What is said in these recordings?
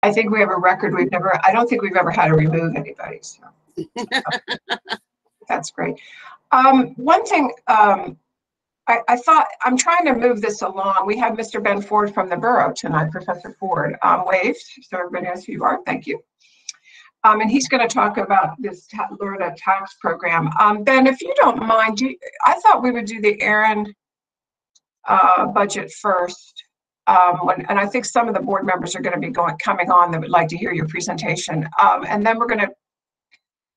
I think we have a record. I don't think we've ever had to remove anybody. So that's great. One thing, I thought, I'm trying to move this along. We have Mr. Ben Ford from the Borough tonight, Professor Ford, waved, so everybody knows who you are. Thank you. And he's going to talk about this Florida tax program. Ben, if you don't mind, I thought we would do the errand budget first. And I think some of the board members are going to be coming on that would like to hear your presentation. And then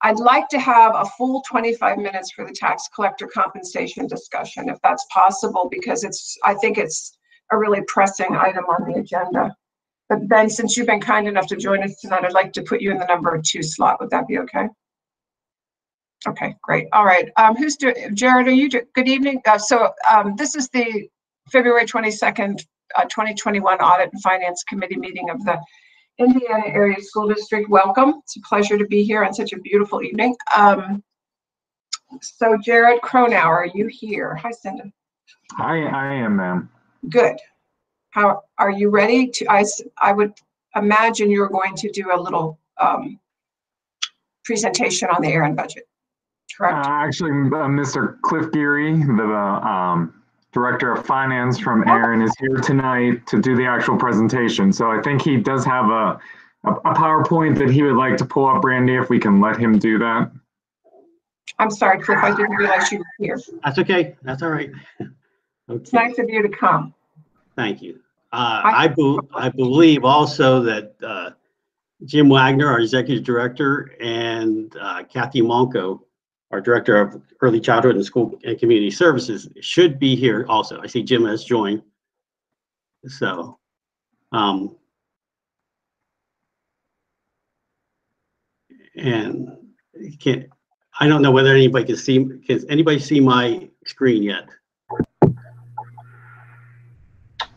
I'd like to have a full 25 minutes for the tax collector compensation discussion, if that's possible, because I think it's a really pressing item on the agenda. But Ben, since you've been kind enough to join us tonight, I'd like to put you in the number 2 slot. Would that be okay? Okay, great. All right. Jared, are you good evening? This is the February 22nd, 2021 Audit and Finance Committee meeting of the Indiana Area School District. Welcome. It's a pleasure to be here on such a beautiful evening. So Jared Cronauer, are you here? Hi, Cinda. I am, ma'am. Good. How are you ready to? I would imagine you're going to do a little presentation on the errand budget, correct? Actually, Mr. Cliff Geary, the Director of Finance from Aaron, is here tonight to do the actual presentation. So I think he does have a PowerPoint that he would like to pull up, Brandy, if we can let him do that. I'm sorry, Cliff, I didn't realize you were here. That's okay. That's all right. Okay. It's nice of you to come. Thank you. I believe also that Jim Wagner, our Executive Director, and Kathy Monco, our Director of Early Childhood and School and Community Services, should be here also. I see Jim has joined. So, and I don't know whether anybody can see. Can anybody see my screen yet?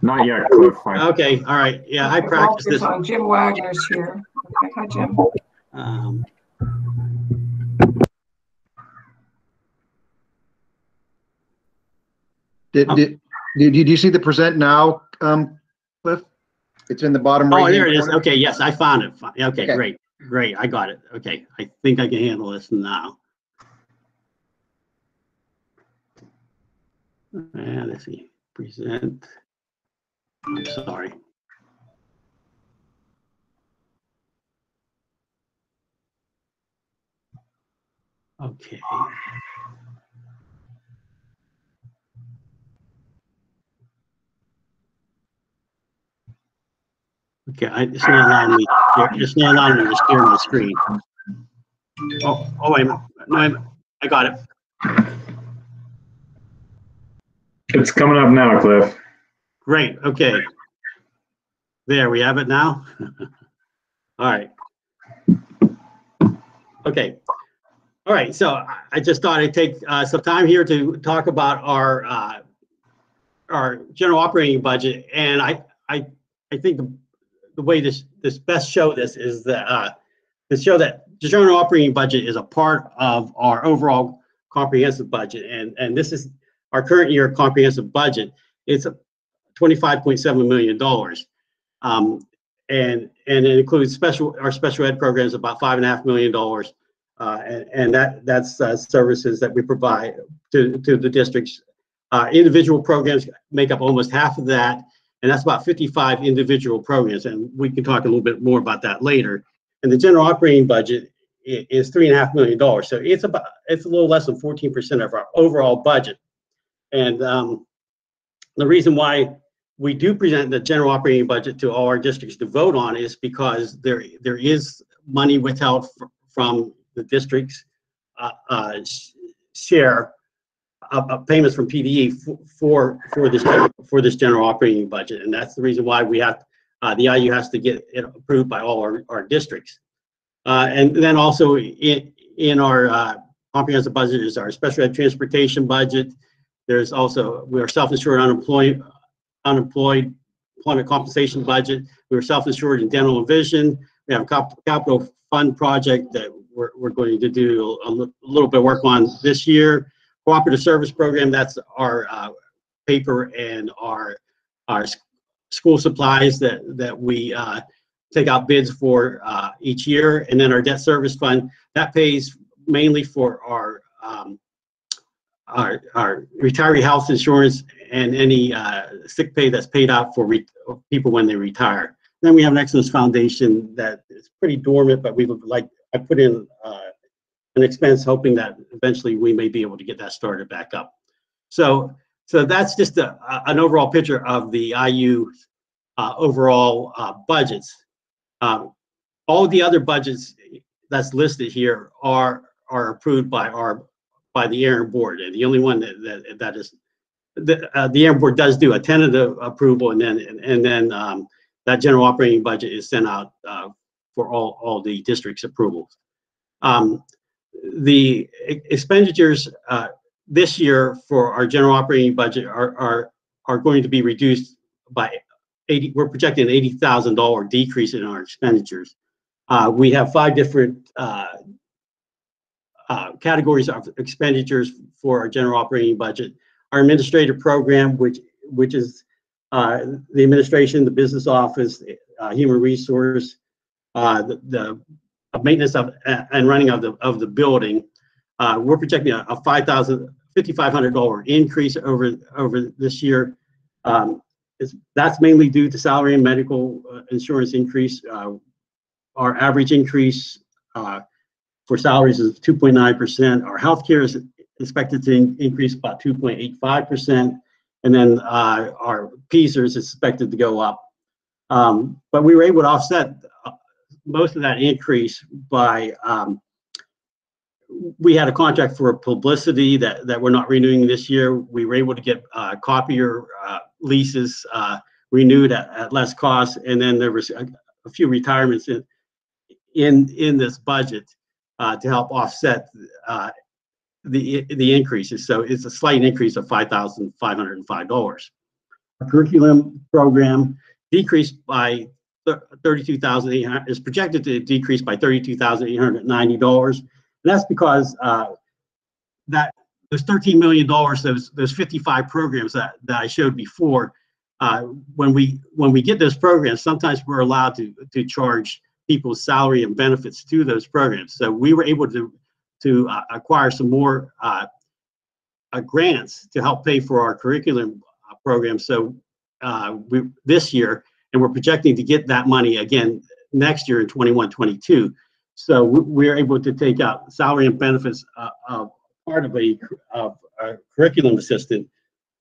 Not yet, Cliff. Okay, all right. Yeah, I practiced this. Jim Wagner's here. Okay, hi, Jim. Did you see the present now, Cliff? It's in the bottom right. Oh, there it is. Okay, yes, I found it. Okay, great. I got it. Okay, I think I can handle this now. And let's see, present. I'm sorry. Okay. Okay, it's not allowing me. It's not allowing me to share my screen. Oh, wait a minute. No, I got it. It's coming up now, Cliff. Great. Okay. There we have it now. All right. Okay. All right. So I just thought I'd take some time here to talk about our general operating budget, and I think the way this best show this is that to show that the general operating budget is a part of our overall comprehensive budget, and this is our current year comprehensive budget. It's $25.7 million, and it includes our special ed programs about $5.5 million, and that's services that we provide to the districts. Individual programs make up almost half of that, and that's about 55 individual programs, and we can talk a little bit more about that later. And the general operating budget is $3.5 million, so it's a little less than 14% of our overall budget. And the reason why we do present the general operating budget to all our districts to vote on is because there is money withheld from the district's share of payments from PDE for this general operating budget, and that's the reason why we have the IU has to get it approved by all our districts. And then also in our comprehensive budget is our special ed transportation budget. There's also, we are self-insured unemployment compensation budget. We are self-insured in dental and vision. We have a capital fund project that we're going to do a little bit of work on this year. Cooperative service program, that's our paper and our school supplies that we take out bids for each year. And then our debt service fund, that pays mainly for our retiree health insurance and any sick pay that's paid out for people when they retire. Then we have an excellence foundation that is pretty dormant, but I put in an expense hoping that eventually we may be able to get that started back up. So that's just an overall picture of the IU overall budgets. All the other budgets that's listed here are approved by the Aaron board, and the only one that is the Aaron board does do a tentative approval, and then that general operating budget is sent out for all the district's approvals. The expenditures this year for our general operating budget are going to be reduced by we're projecting an $80,000 decrease in our expenditures. We have 5 different categories of expenditures for our general operating budget. Our administrative program, which is the administration, the business office, human resource, the maintenance of and running of the building, we're projecting a $5,500 increase over this year. That's mainly due to salary and medical insurance increase. Our average increase for salaries is 2.9%. Our healthcare is expected to increase about 2.85%, and then our PSERS is expected to go up. But we were able to offset most of that increase by we had a contract for publicity that we're not renewing this year. We were able to get copier leases renewed at less cost, and then there was a few retirements in this budget to help offset the increases. So it's a slight increase of $5,505. Our curriculum program decreased by $32,800, is projected to decrease by $32,890. And that's because that those $13 million, those 55 programs that I showed before, when we get those programs, sometimes we're allowed to charge people's salary and benefits to those programs. So we were able to acquire some more grants to help pay for our curriculum program. So this year, and we're projecting to get that money again next year in 21-22. So we're able to take out salary and benefits of part of a curriculum assistant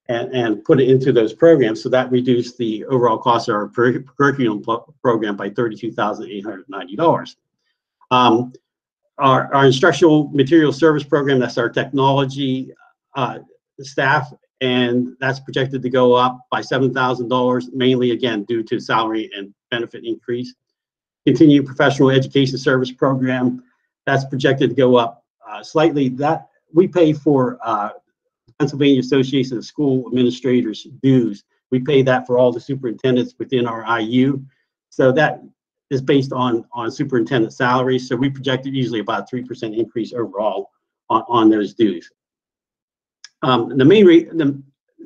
and put it into those programs. So that reduced the overall cost of our curriculum program by $32,890. Our instructional material service program, that's our technology staff, and that's projected to go up by $7,000, mainly again due to salary and benefit increase. Continued professional education service program, that's projected to go up slightly. That we pay for Pennsylvania Association of School Administrators dues. We pay that for all the superintendents within our IU. So that is based on superintendent salaries. So we projected usually about a 3% increase overall on those dues.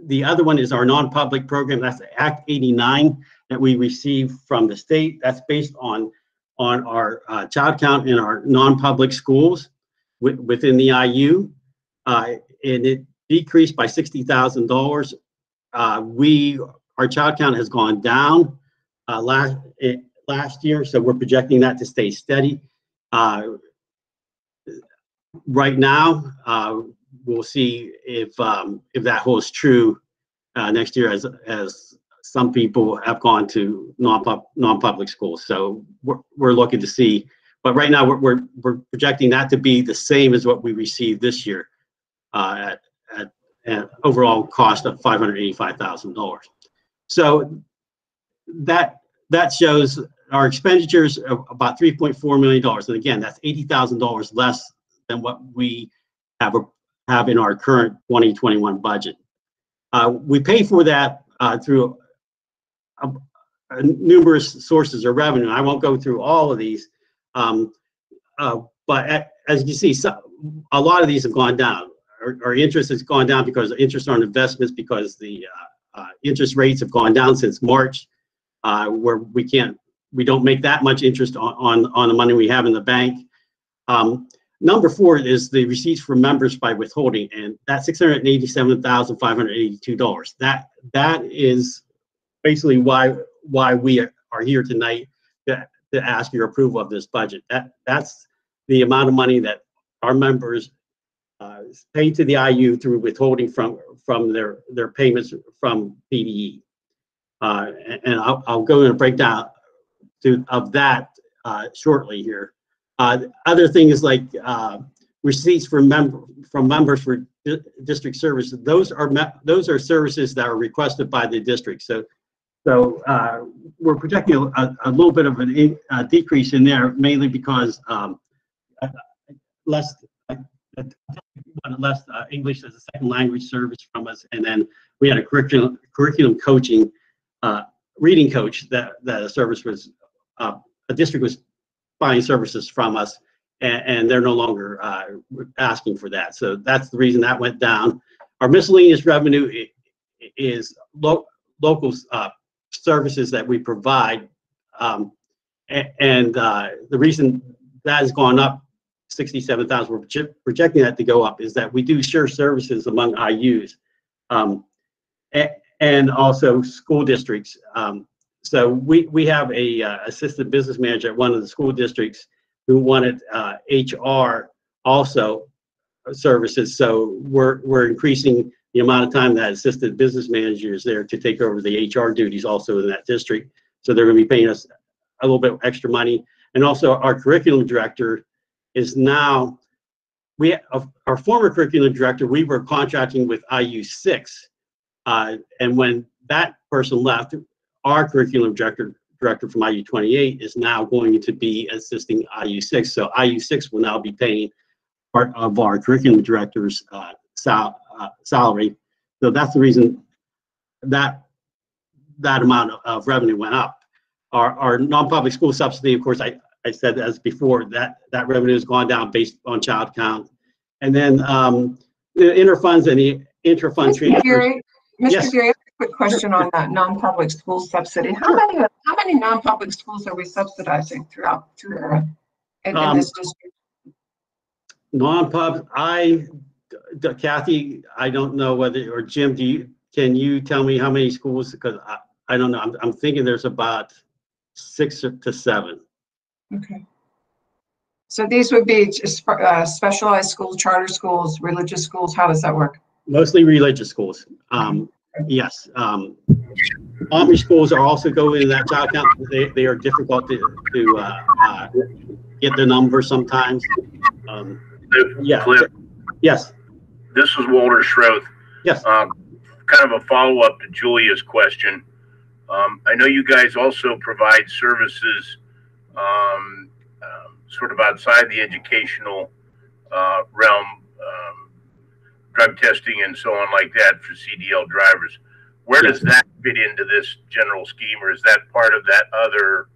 The other one is our non-public program. That's Act 89 that we receive from the state. That's based on our child count in our non-public schools within the IU, and it decreased by $60,000. Our child count has gone down last year, so we're projecting that to stay steady. Right now, we'll see if that holds true next year, as some people have gone to non-public schools. So we're looking to see, but right now we're projecting that to be the same as what we received this year at an overall cost of $585,000. So that shows our expenditures of about $3.4 million, and again, that's $80,000 less than what we have in our current 2021 budget. We pay for that through numerous sources of revenue. I won't go through all of these, but as you see, a lot of these have gone down. Our interest has gone down because of interest on investments, because the interest rates have gone down since March, where we can't we don't make that much interest on the money we have in the bank. Number 4 is the receipts from members by withholding, and that's $687,582. That is basically why we are here tonight to ask your approval of this budget. That's the amount of money that our members pay to the IU through withholding from their payments from PDE. And I'll go into a breakdown of that shortly here. Other things like receipts from members for district services. Those are services that are requested by the district. So we're projecting a little bit of a decrease in there, mainly because less English as a second language service from us, and then we had a curriculum coaching reading coach that a service was a district was buying services from us, and they're no longer asking for that. So that's the reason that went down. Our miscellaneous revenue is local services that we provide, and the reason that has gone up 67,000, we're projecting that to go up, is that we do share services among IUs and also school districts. So we have a assistant business manager at one of the school districts who wanted HR also services. So we're increasing the amount of time that assistant business manager is there to take over the HR duties also in that district. So they're going to be paying us a little bit extra money. And also our curriculum director is now, our former curriculum director, we were contracting with IU6. And when that person left, our curriculum director from IU28 is now going to be assisting IU6. So IU6 will now be paying part of our curriculum director's salary. So that's the reason that amount of revenue went up. Our non-public school subsidy, of course, I said as before, that revenue has gone down based on child count. And then the interfunds and the intra-fund transfers. Mr. Gary, I have a quick question on that non-public school subsidy. How many non-public schools are we subsidizing in this district? Non-pub, Kathy, I don't know whether, or Jim, can you tell me how many schools? Because I don't know. I'm thinking there's about 6 to 7. Okay. So these would be just, specialized schools, charter schools, religious schools. How does that work? Mostly religious schools. Yes. Omni schools are also going in that child count. They are difficult to get the number sometimes. Yeah. Cliff, yes. this is Walter Schroth. Yes. Kind of a follow-up to Julia's question. I know you guys also provide services sort of outside the educational realm, drug testing and so on like that for CDL drivers. Where does that fit into this general scheme, or is that part of that other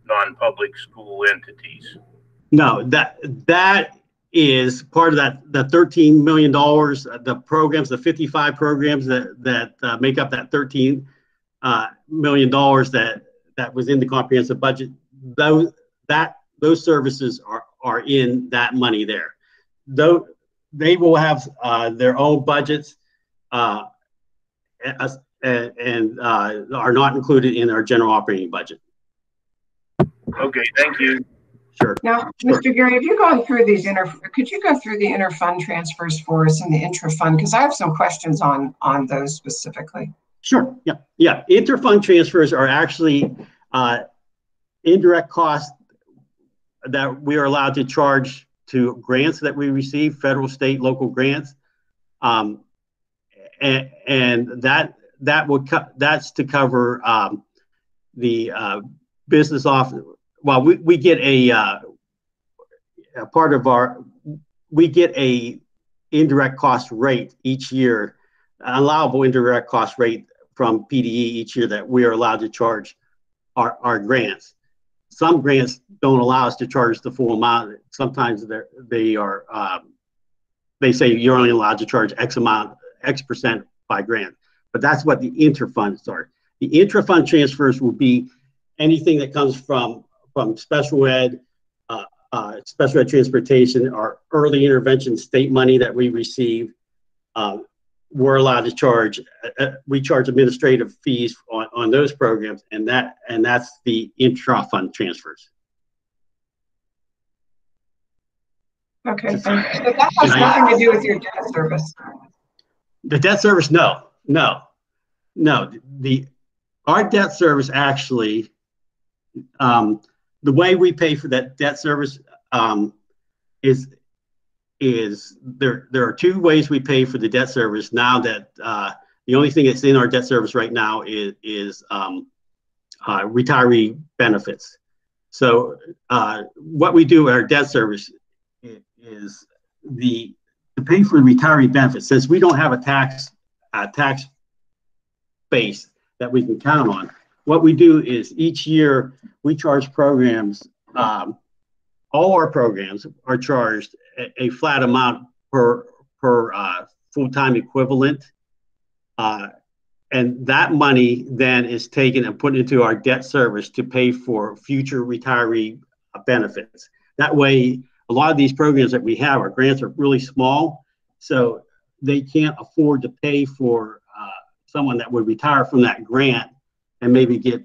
non-public school entities? No, that is part of the $13 million, the programs, the 55 programs that make up that $13 million that was in the comprehensive budget. Those services are in that money there. Though they will have their own budgets and are not included in our general operating budget. Okay, thank you. Sure. Now, Mr. Gary, have you gone through these could you go through the inter-fund transfers for us and the intra-fund? Because I have some questions on those specifically. Sure. Yeah. Inter-fund transfers are actually indirect costs that we are allowed to charge to grants that we receive, federal, state, local grants, and that's to cover the business off. Well, we get a part of we get a indirect cost rate each year, an allowable indirect cost rate from PDE each year that we are allowed to charge our grants. Some grants don't allow us to charge the full amount. Sometimes they say you're only allowed to charge X percent by grant, but that's what the inter-funds are. The intra-fund transfers will be anything that comes from special ed transportation, or early intervention state money that we receive, we're allowed to charge. We charge administrative fees on those programs, and that's the intra fund transfers. Okay, so that has nothing to do with your debt service. The debt service, no. Our debt service actually, the way we pay for that debt service is there are two ways we pay for the debt service now. That the only thing that's in our debt service right now is retiree benefits. So what we do at our debt service is to pay for the retiree benefits. Since we don't have a tax base that we can count on, what we do is each year we charge programs. All our programs are charged a flat amount per full-time equivalent, and that money then is taken and put into our debt service to pay for future retiree benefits. That way, a lot of these programs that we have, our grants are really small, so they can't afford to pay for someone that would retire from that grant and maybe get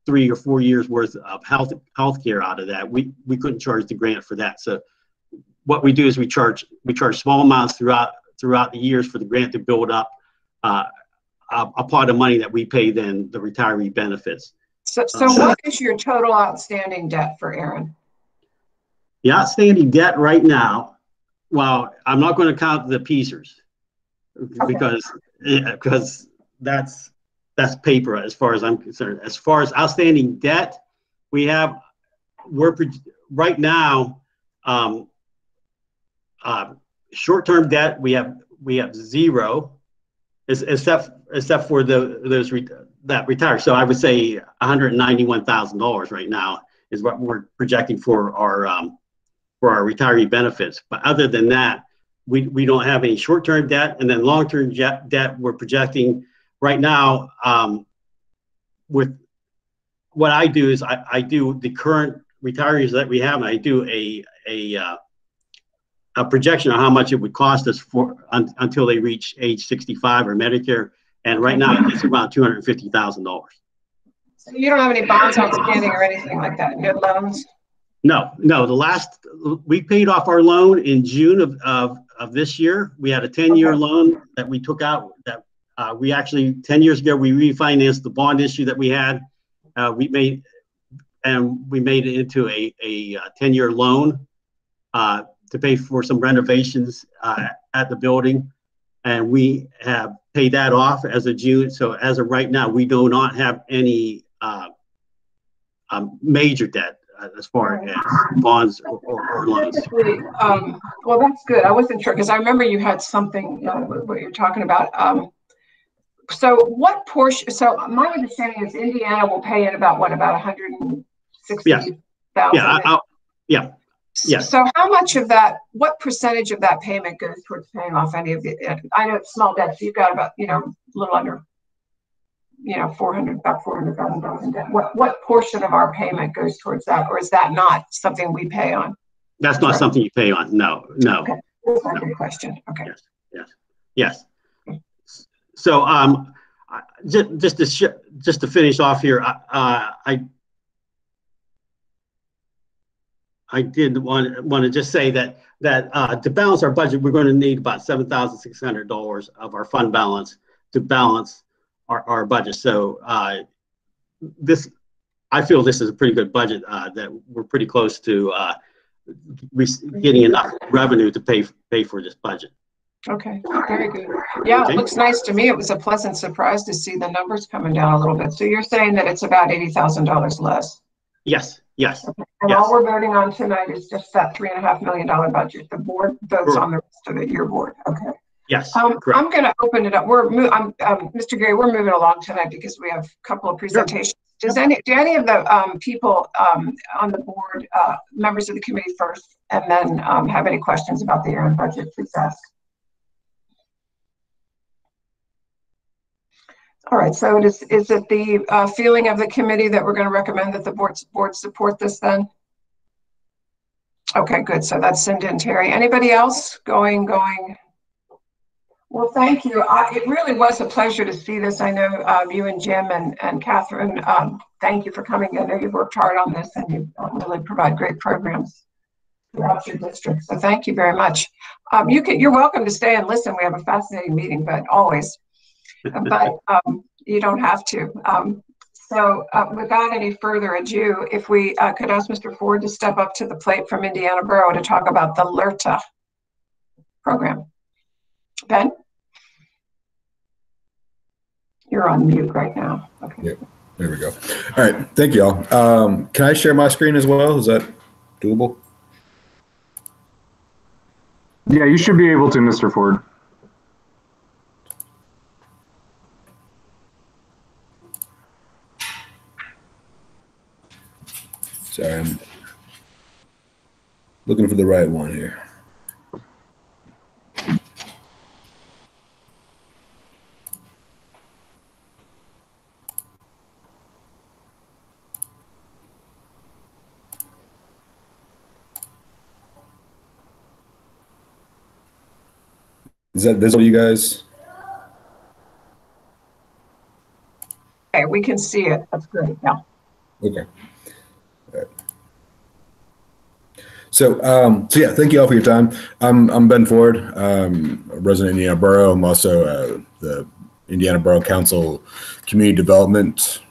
3 or 4 years worth of health care out of that. We couldn't charge the grant for that. So what we do is we charge small amounts throughout the years for the grant to build up a pot of money that we pay then the retiree benefits. So what is your total outstanding debt for Aaron? The outstanding debt right now, well, I'm not going to count the piecers, okay, because that's paper as far as I'm concerned. As far as outstanding debt, we're right now, short-term debt, we have zero, except for those that retire. So I would say $191,000 right now is what we're projecting for our retiree benefits. But other than that, we don't have any short-term debt, and then long-term debt we're projecting right now. With what I do is I do the current retirees that we have, and I do a projection of how much it would cost us until they reach age 65 or Medicare, and right now it's about $250,000. So you don't have any bonds outstanding or anything like that? No loans? No. We paid off our loan in June of this year. We had a 10-year loan that we took out. That we actually 10 years ago we refinanced the bond issue that we had. We made it into a 10-year loan to pay for some renovations at the building, and we have paid that off as of June. So as of right now, we do not have any major debt as far as bonds or loans. Well, that's good. I wasn't sure because I remember you had something what you're talking about. So what portion? So my understanding is Indiana will pay in about 160,000. Yeah. Yes. So how much of that? What percentage of that payment goes towards paying off any of the? I know it's small debt, so you've got about a little under about $400,000 in debt. What portion of our payment goes towards that, or is that not something we pay on? That's not something you pay on. No. Okay. That's a good question. Okay. Yes. So just to finish off here, I did want to just say that to balance our budget, we're going to need about $7,600 of our fund balance to balance our budget. So I feel this is a pretty good budget, that we're pretty close to getting enough revenue to pay for this budget. Okay, very good. Yeah, okay. It looks nice to me. It was a pleasant surprise to see the numbers coming down a little bit. So you're saying that it's about $80,000 less? Yes. Okay. And all we're voting on tonight is just that $3.5 million budget. The board votes on the rest of it, your board. Okay. Yes. I'm going to open it up. Mr. Gary, we're moving along tonight because we have a couple of presentations. Do any of the people on the board, members of the committee first, and then have any questions about the Aaron budget, please ask. All right, so is it the feeling of the committee that we're going to recommend that the board support this then? Okay, good. So that's Cindy and Terry. Anybody else going? Well, thank you. It really was a pleasure to see this. I know you and Jim and Catherine, thank you for coming. I know you've worked hard on this and you really provide great programs throughout your district. So thank you very much. You're welcome to stay and listen. We have a fascinating meeting, but always. But you don't have to. So without any further ado, if we could ask Mr. Ford to step up to the plate from Indiana Borough to talk about the LRTA program. Ben? You're on mute right now. Okay. Yep. There we go. All right. Thank you all. Can I share my screen as well? Is that doable? Yeah, you should be able to, Mr. Ford. Sorry, I'm looking for the right one here. Is that visible, you guys? Okay, we can see it. That's great. Yeah. Okay. All right. So yeah, thank you all for your time. I'm Ben Ford, a resident of Indiana Borough. I'm also the Indiana Borough Council Community Development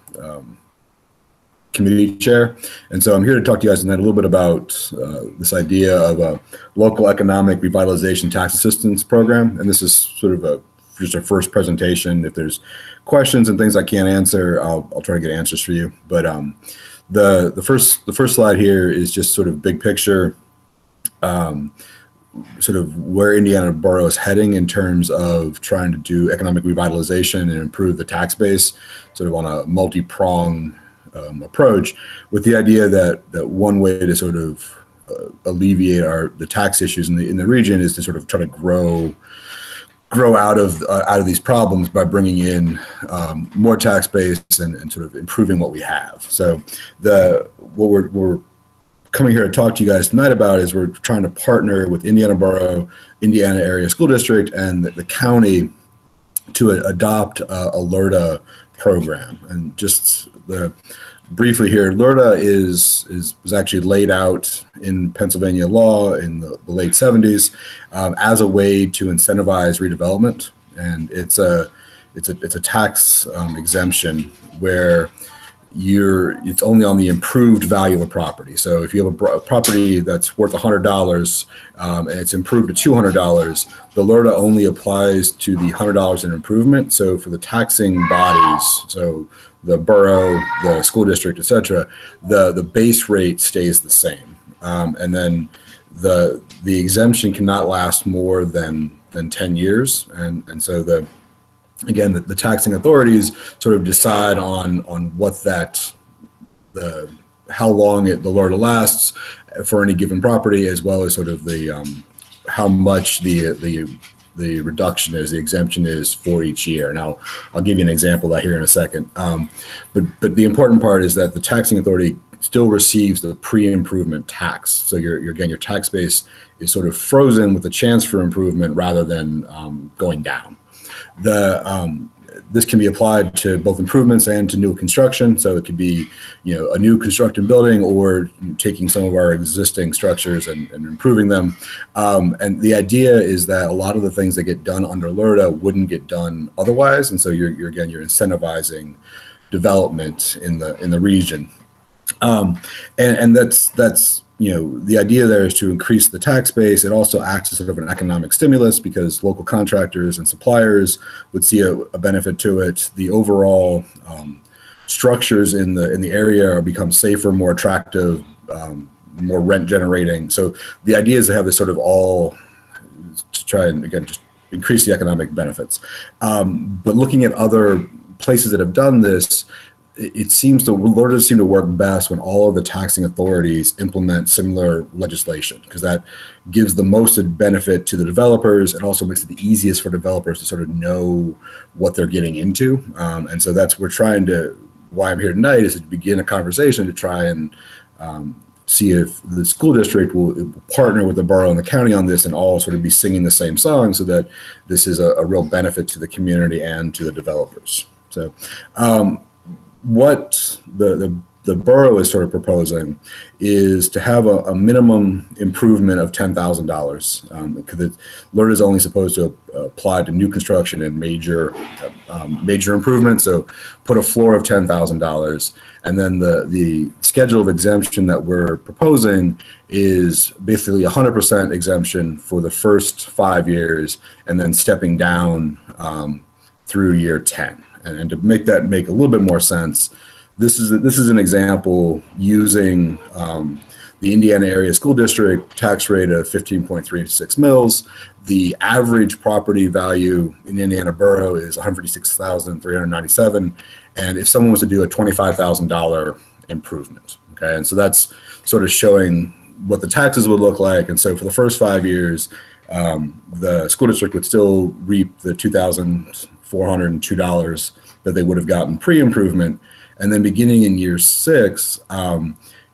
Committee Chair. And so I'm here to talk to you guys tonight a little bit about this idea of a local economic revitalization tax assistance program. And this is sort of just a first presentation. If there's questions and things I can't answer, I'll try to get answers for you. But the first slide here is just sort of big picture, sort of where Indiana Borough is heading in terms of trying to do economic revitalization and improve the tax base, sort of on a multi-pronged approach, with the idea that one way to sort of alleviate the tax issues in the region is to sort of try to grow out of these problems by bringing in more tax base and sort of improving what we have. So what we're coming here to talk to you guys tonight about is we're trying to partner with Indiana Borough, Indiana Area School District, and the county to adopt a LRTA program. And just briefly here, LRTA was actually laid out in Pennsylvania law in the late 70s as a way to incentivize redevelopment, and it's a tax exemption where it's only on the improved value of a property. So if you have a property that's worth $100 and it's improved to $200, the LRTA only applies to the $100 in improvement. So for the taxing bodies, so the borough, the school district, et cetera, the base rate stays the same. And then the exemption cannot last more than 10 years. And so again, the taxing authorities sort of decide on what how long the LRTA lasts for any given property, as well as sort of how much the reduction is, the exemption is for each year. Now, I'll give you an example of that here in a second. But the important part is that the taxing authority still receives the pre-improvement tax. So your tax base is sort of frozen with a chance for improvement rather than going down. This can be applied to both improvements and to new construction. So it could be, a new constructed building or taking some of our existing structures and improving them. And the idea is that a lot of the things that get done under LRTA wouldn't get done otherwise. And so you're incentivizing development in the region. And that's the idea there is to increase the tax base. It also acts as sort of an economic stimulus because local contractors and suppliers would see a benefit to it. The overall structures in the area become safer, more attractive, more rent generating. So the idea is to have this sort of all to try and, again, just increase the economic benefits. But looking at other places that have done this, it seems to Florida seem to work best when all of the taxing authorities implement similar legislation, because that gives the most benefit to the developers and also makes it the easiest for developers to sort of know what they're getting into. And so why I'm here tonight is to begin a conversation to try and see if the school district will partner with the borough and the county on this and all sort of be singing the same song, so that this is a real benefit to the community and to the developers. So what the borough is sort of proposing is to have a minimum improvement of $10,000, because LERTA is only supposed to apply to new construction and major improvements. So put a floor of $10,000, and then the schedule of exemption that we're proposing is basically 100% exemption for the first 5 years, and then stepping down through year 10. And to make that make a little bit more sense, this is an example using the Indiana Area School District tax rate of 15.36 mils. The average property value in Indiana Borough is $156,397, and if someone was to do a $25,000 improvement, okay, and so that's sort of showing what the taxes would look like. And so for the first 5 years, the school district would still reap the $2,402 that they would have gotten pre-improvement. And then beginning in year 6,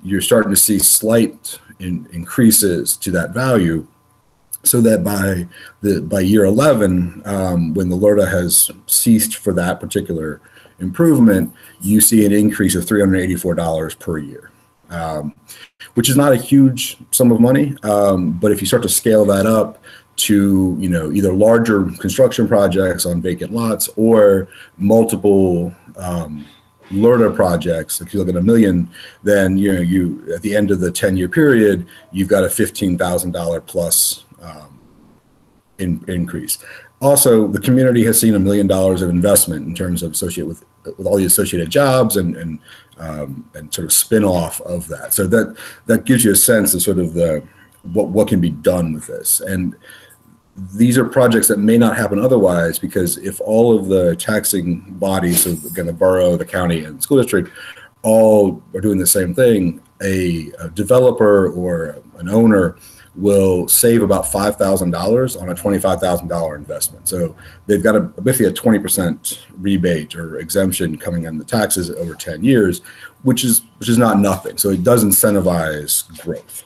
you're starting to see slight increases to that value, so that by year 11, when the LERTA has ceased for that particular improvement, you see an increase of $384 per year, which is not a huge sum of money. But if you start to scale that up to, either larger construction projects on vacant lots or multiple LERTA projects, if you look at $1 million, then you at the end of the 10-year period, you've got a $15,000 plus increase. Also, the community has seen $1 million of investment in terms of associated with all the associated jobs and sort of spin-off of that. So that gives you a sense of sort of what can be done with this. And these are projects that may not happen otherwise, because if all of the taxing bodies, so again, the borough, the county, and the school district, all are doing the same thing, a developer or an owner will save about $5,000 on a $25,000 investment. So they've got basically a 20% rebate or exemption coming on the taxes over 10 years, which is not nothing. So it does incentivize growth.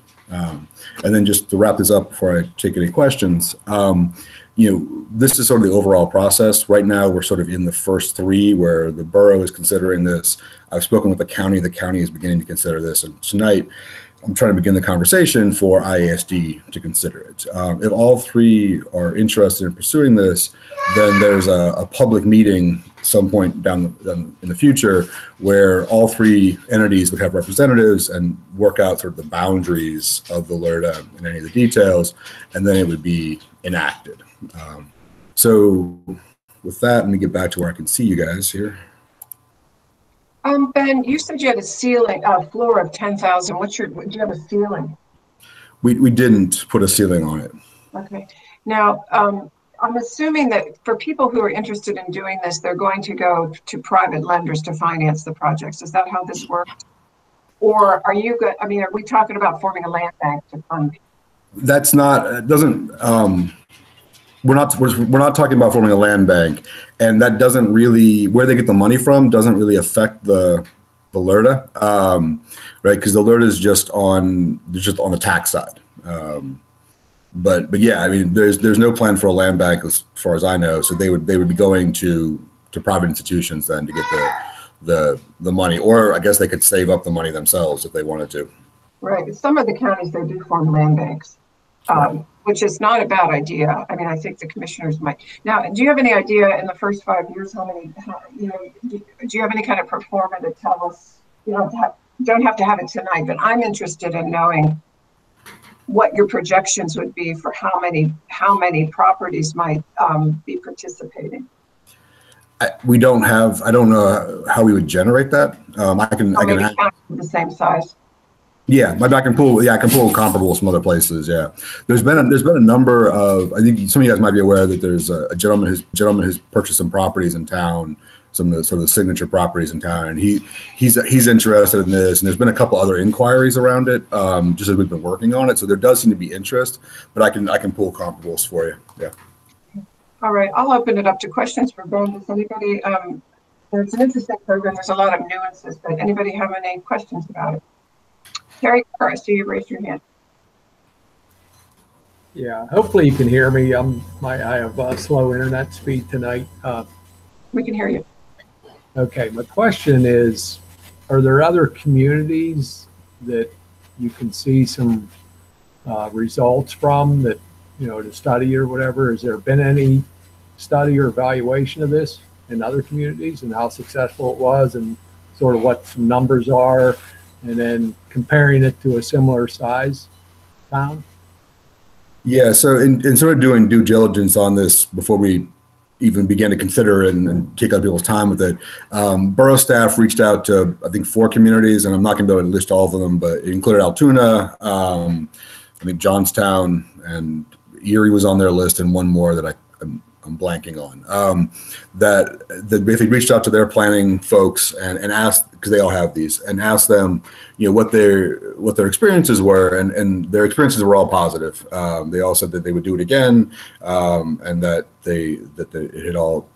And then just to wrap this up before I take any questions, this is sort of the overall process. Right now, we're sort of in the first 3 where the borough is considering this. I've spoken with the county. The county is beginning to consider this. And tonight, I'm trying to begin the conversation for IASD to consider it. If all 3 are interested in pursuing this, then there's a public meeting some point down in the future where all 3 entities would have representatives and work out sort of the boundaries of the LERTA and any of the details, and then it would be enacted. So with that, let me get back to where I can see you guys here. Ben, you said you had a floor of 10,000. Do you have a ceiling? We didn't put a ceiling on it. Okay. Now, I'm assuming that for people who are interested in doing this, they're going to go to private lenders to finance the projects. Is that how this works? Or are we talking about forming a land bank to fund? We're not talking about forming a land bank, and that doesn't really, where they get the money from doesn't really affect the LERTA, right? Because the LERTA is just on the tax side. But yeah, I mean, there's no plan for a land bank as far as I know. So they would be going to private institutions then to get the money, or I guess they could save up the money themselves if they wanted to. Right. Some of the counties, they do form land banks, which is not a bad idea. I mean, I think the commissioners might. Now, do you have any idea in the first 5 years do you have any kind of pro forma to tell us? You don't have to have it tonight, but I'm interested in knowing what your projections would be for how many properties might be participating. I don't know how we would generate that. I can the same size. Yeah, I can pull comparables from other places. Yeah, there's been a number of, I think some of you guys might be aware that there's a gentleman who's purchased some properties in town some of the sort of signature properties in town, and he's interested in this. And there's been a couple other inquiries around it, just as we've been working on it. So there does seem to be interest, but I can pull comparables for you. Yeah. All right, I'll open it up to questions for Ben. Does anybody? It's an interesting program. There's a lot of nuances, but anybody have any questions about it? Terry, I see you raised your hand. Yeah, hopefully you can hear me. I have slow internet speed tonight. We can hear you. Okay, my question is, are there other communities that you can see some results from that, to study or whatever? Has there been any study or evaluation of this in other communities and how successful it was and sort of what some numbers are, and then comparing it to a similar size town? Yeah, so in sort of doing due diligence on this before we even began to consider it and take up people's time with it, borough staff reached out to, I think, 4 communities, and I'm not going to be able to list all of them, but it included Altoona, I think Johnstown, and Erie was on their list, and one more that I'm blanking on, that basically reached out to their planning folks and asked, because they all have these, and asked them, what their experiences were, and their experiences were all positive. They all said that they would do it again, and that it had all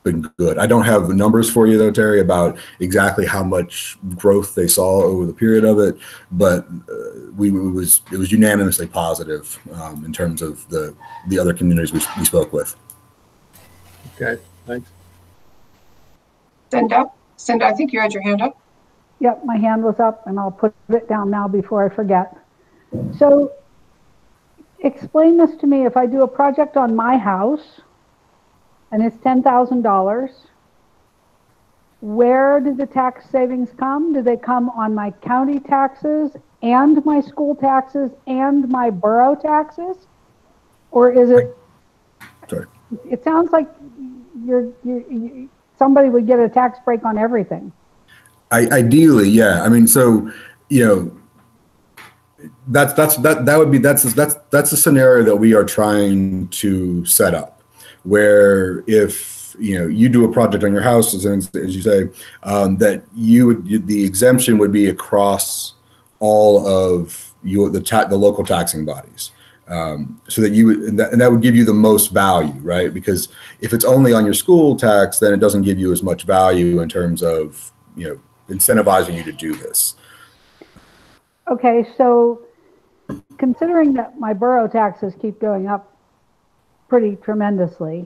been good. I don't have the numbers for you though, Terry, about exactly how much growth they saw over the period of it, but it was unanimously positive in terms of the other communities we spoke with. Okay, thanks. Cinda, I think you had your hand up. Yep, my hand was up, and I'll put it down now before I forget. So explain this to me. If I do a project on my house and it's $10,000, where do the tax savings come? Do they come on my county taxes and my school taxes and my borough taxes? Or is it, Sorry. It sounds like somebody would get a tax break on everything. Ideally, yeah. I mean, so that's a scenario that we are trying to set up, where if you do a project on your house, as you say, that the exemption would be across all of the local taxing bodies. So that and that would give you the most value, right? Because if it's only on your school tax, then it doesn't give you as much value in terms of incentivizing you to do this. Okay, so considering that my borough taxes keep going up pretty tremendously,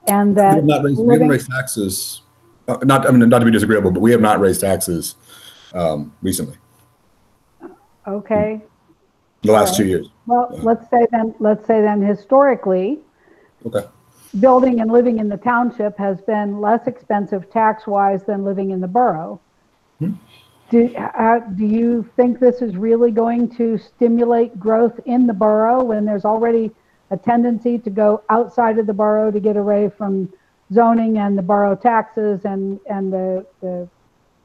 and that we haven't raised taxes. Not to be disagreeable, but we have not raised taxes recently. Okay. The last 2 years. Well, let's say then historically, okay, building and living in the township has been less expensive tax-wise than living in the borough. Hmm. Do you think this is really going to stimulate growth in the borough when there's already a tendency to go outside of the borough to get away from zoning and the borough taxes and the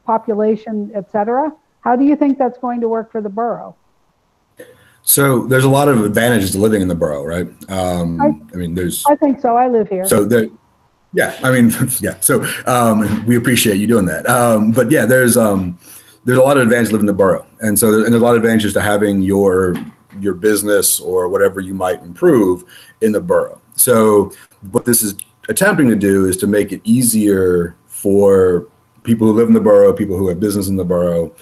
population, et cetera? How do you think that's going to work for the borough? So there's a lot of advantages to living in the borough, right? I think so. I live here. So yeah. So we appreciate you doing that. But yeah, there's a lot of advantages to living in the borough, and there's a lot of advantages to having your business or whatever you might improve in the borough. So what this is attempting to do is to make it easier for people who live in the borough, people who have business in the borough,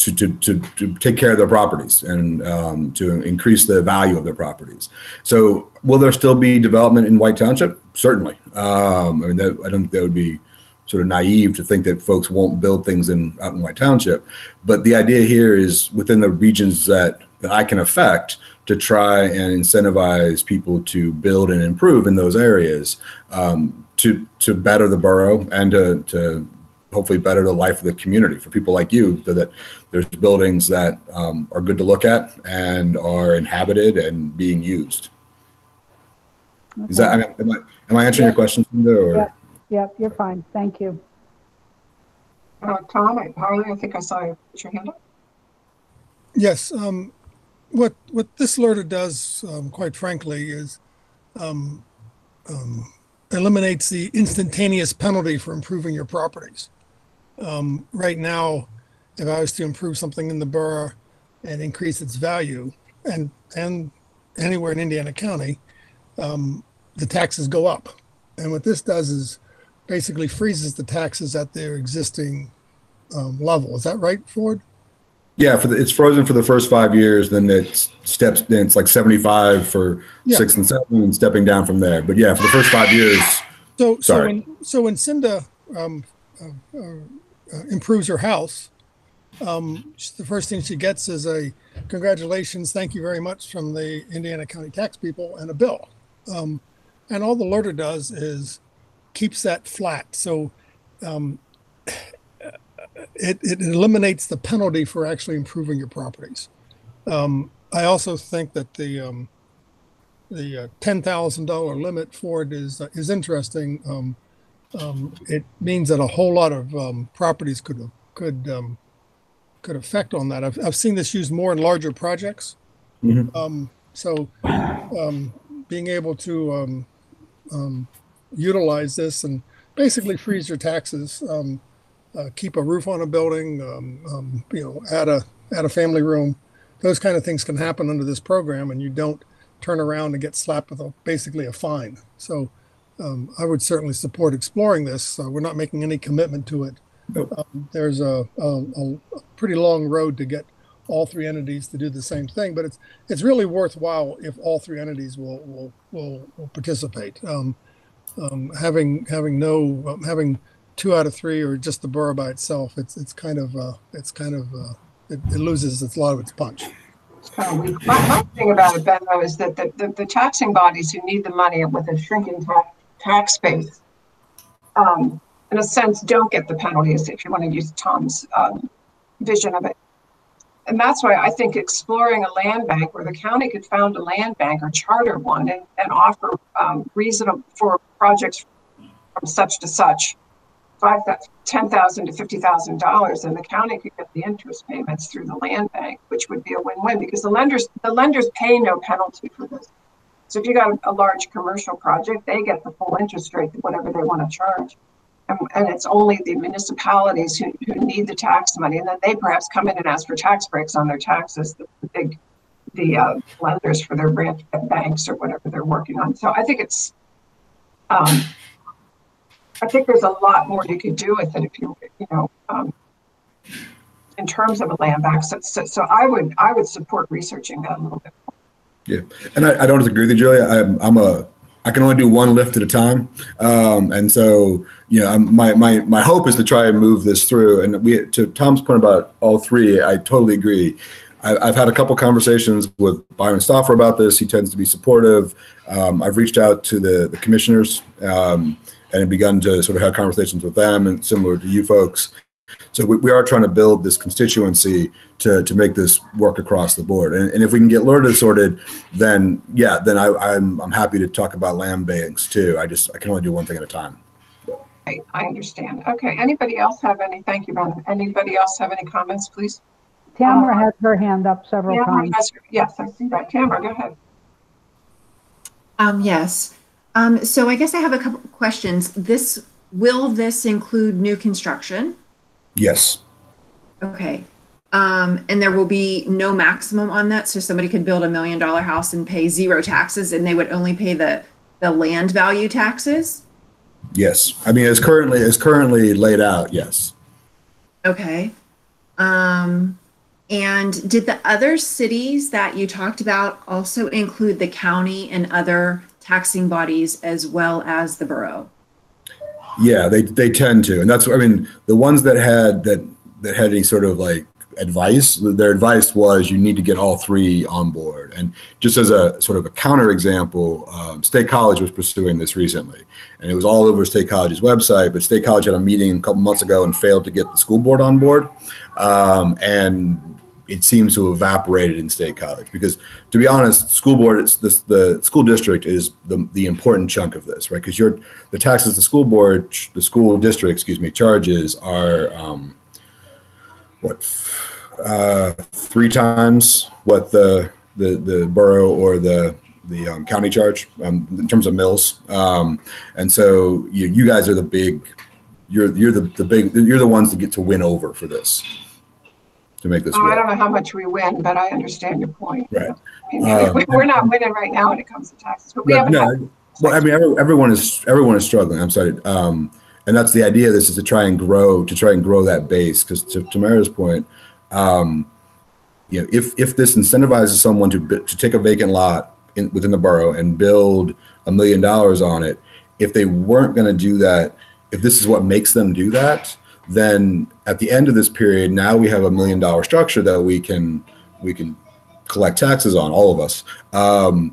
to take care of their properties and to increase the value of their properties. So will there still be development in White Township? Certainly. I don't think that would be sort of naive to think that folks won't build things out in White Township. But the idea here is within the regions that I can affect to try and incentivize people to build and improve in those areas to better the borough and to hopefully better the life of the community for people like you, so that there's buildings that are good to look at and are inhabited and being used. Okay. Is that, am I answering your question, Cinda, or? Yep, you're fine. Thank you. Tom, Harley, I think I saw you put your hand up. Yes. What this LRTA does, quite frankly, is eliminates the instantaneous penalty for improving your properties. Right now, if I was to improve something in the borough and increase its value, and anywhere in Indiana County, the taxes go up. And what this does is basically freezes the taxes at their existing level. Is that right, Ford? Yeah, it's frozen for the first 5 years, then then it's like 75 for 6 and 7, and stepping down from there. But yeah, for the first 5 years. So when Cinda improves her house, the first thing she gets is a congratulations, thank you very much from the Indiana County tax people, and a bill. And all the LRTA does is keeps that flat. So it eliminates the penalty for actually improving your properties. I also think that the $10,000 limit for it is interesting. It means that a whole lot of properties could affect on that. I've seen this used more in larger projects. Mm-hmm. Being able to utilize this and basically freeze your taxes, keep a roof on a building, add a family room, those kind of things can happen under this program, and you don't turn around and get slapped with basically a fine. So I would certainly support exploring this. We're not making any commitment to it. There's a pretty long road to get all three entities to do the same thing, but it's really worthwhile if all three entities will participate. Having 2 out of 3 or just the borough by itself, it loses a lot of its punch. My thing about it, Ben, though, is that the taxing bodies who need the money with a shrinking tax base, in a sense, don't get the penalties, if you want to use Tom's vision of it. And that's why I think exploring a land bank where the county could found a land bank or charter one and offer reasonable for projects from such to such, $10,000 to $50,000, and the county could get the interest payments through the land bank, which would be a win-win because the lenders pay no penalty for this. So if you got a large commercial project, they get the full interest rate, whatever they want to charge. And it's only the municipalities who need the tax money, and then they perhaps come in and ask for tax breaks on their taxes, the lenders for their branch banks or whatever they're working on. So I think it's, I think there's a lot more you could do with it if in terms of a land bank. So I would support researching that a little bit more. Yeah, and I don't disagree with you, Julia. I can only do one lift at a time, and so my hope is to try and move this through. And to Tom's point about all three, I totally agree. I've had a couple conversations with Byron Stauffer about this. He tends to be supportive. I've reached out to the commissioners and have begun to sort of have conversations with them, and similar to you folks. So we are trying to build this constituency to make this work across the board. And if we can get LRTA sorted, then I'm happy to talk about land banks too. I can only do one thing at a time. I understand. Okay. Anybody else have any? Thank you, Ben. Anybody else have any comments, please? Tamara has her hand up several times. Yes, I see that. Tamara, go ahead. Yes. So I guess I have a couple of questions. Will this include new construction? Yes. Okay. And there will be no maximum on that. So somebody could build $1 million house and pay 0 taxes, and they would only pay the land value taxes? Yes. I mean, as currently laid out, yes. Okay. And did the other cities that you talked about also include the county and other taxing bodies as well as the borough? Yeah, they tend to, and that's what I mean. The ones that had any sort of like advice, their advice was you need to get all three on board. And just as a sort of a counter example, State College was pursuing this recently, and it was all over State College's website. But State College had a meeting a couple months ago and failed to get the school board on board, and it seems to have evaporated in State College because, to be honest, school board, the school district is the important chunk of this, right? Because the taxes the school district, charges are 3 times what the borough or the county charge in terms of mills. And so you guys are the big, you're the ones that get to win over for this, to make this work. I don't know how much we win, but I understand your point. Right. I mean, we're not winning right now when it comes to taxes, but we haven't. Well, I mean, everyone is struggling. I'm sorry. And that's the idea of this, is to try and grow that base. Because to Mara's point, if this incentivizes someone to take a vacant lot within the borough and build $1 million on it, if they weren't going to do that, if this is what makes them do that, then at the end of this period, now we have $1 million structure that we can collect taxes on, all of us,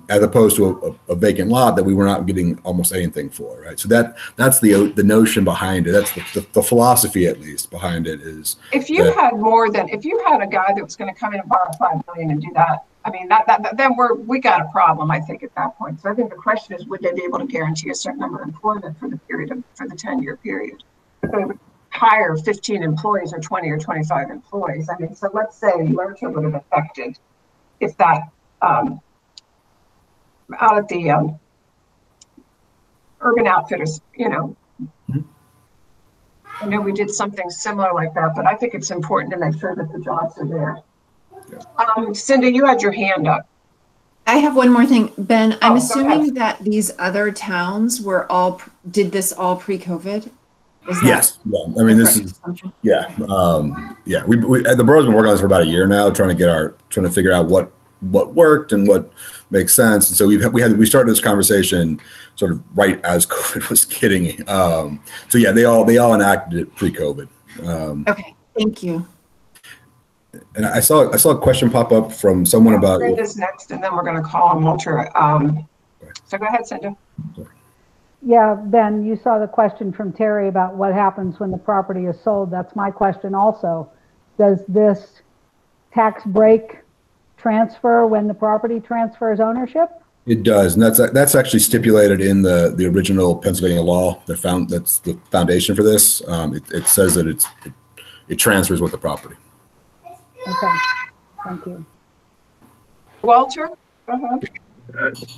as opposed to a vacant lot that we were not getting almost anything for, right? So that's the notion behind it. That's the philosophy, at least, behind it is. If you had a guy that was going to come in and borrow $5 million and do that, I mean, then we got a problem, I think, at that point. So I think the question is, would they be able to guarantee a certain number of employment for the 10-year period? If they would hire 15 employees or 20 or 25 employees. I mean, so let's say Lercha would have affected if that out at the Urban Outfitters, I know we did something similar like that, but I think it's important to make sure that the jobs are there. Cindy, you had your hand up. I have one more thing, Ben. I'm assuming that these other towns did this all pre-COVID. Yes. Yeah. I mean, this is, yeah. We the borough's been working on this for about a year now, trying to figure out what worked and what makes sense. And so we started this conversation sort of right as COVID was hitting. So yeah, they all enacted it pre-COVID. Okay. Thank you. And I saw a question pop up from someone about Cinda's next, and then we're going to call on Walter. So go ahead, Cinda. Yeah, Ben, you saw the question from Terry about what happens when the property is sold. That's my question also. Does this tax break transfer when the property transfers ownership? It does, and that's actually stipulated in the original Pennsylvania law. That's the foundation for this. It says that it transfers with the property. Okay, thank you. Walter, go ahead.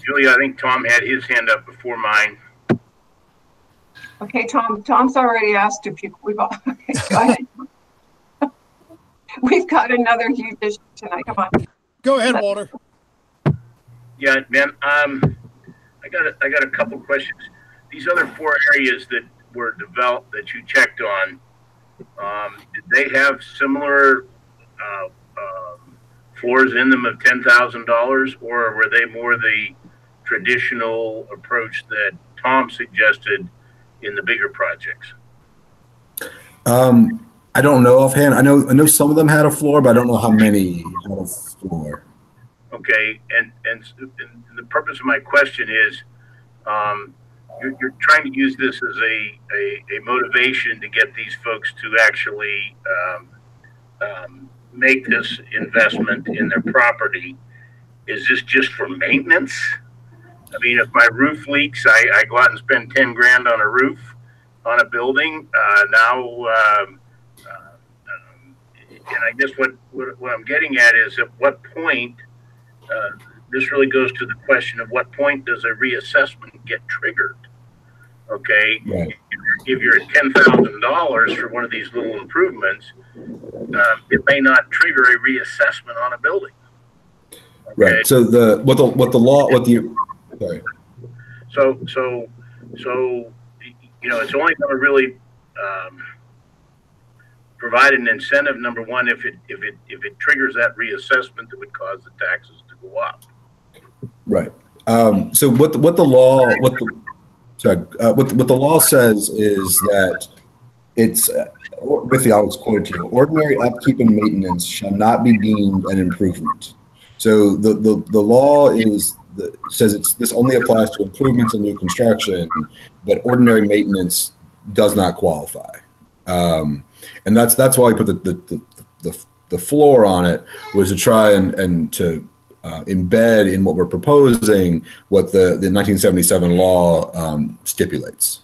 Julia, I think Tom had his hand up before mine. Okay, Tom's already asked if you. Okay, go ahead. We've got another huge issue tonight. Come on. Go ahead, Walter. Yeah, man. I got a couple questions. These other 4 areas that were developed that you checked on, did they have similar floors in them of $10,000, or were they more the traditional approach that Tom suggested in the bigger projects? I don't know offhand. I know some of them had a floor, but I don't know how many had a floor. Okay, and the purpose of my question is, you're trying to use this as a motivation to get these folks to actually make this investment in their property. Is this just for maintenance? I mean, if my roof leaks, I go out and spend 10 grand on a roof on a building. And I guess what I'm getting at is, at what point, this really goes to the question of what point does a reassessment get triggered? Okay, right. If you're at $10,000 for one of these little improvements, it may not trigger a reassessment on a building. Okay? Right. So sorry. So it's only going to really provide an incentive. Number one, if it triggers that reassessment that would cause the taxes to go up. Right. So what the law says is that it's I'll quote to you: ordinary upkeep and maintenance shall not be deemed an improvement. So the law says this only applies to improvements and new construction, but ordinary maintenance does not qualify. And that's why I put the floor on it, was to try and to embed in what we're proposing what the 1977 law stipulates.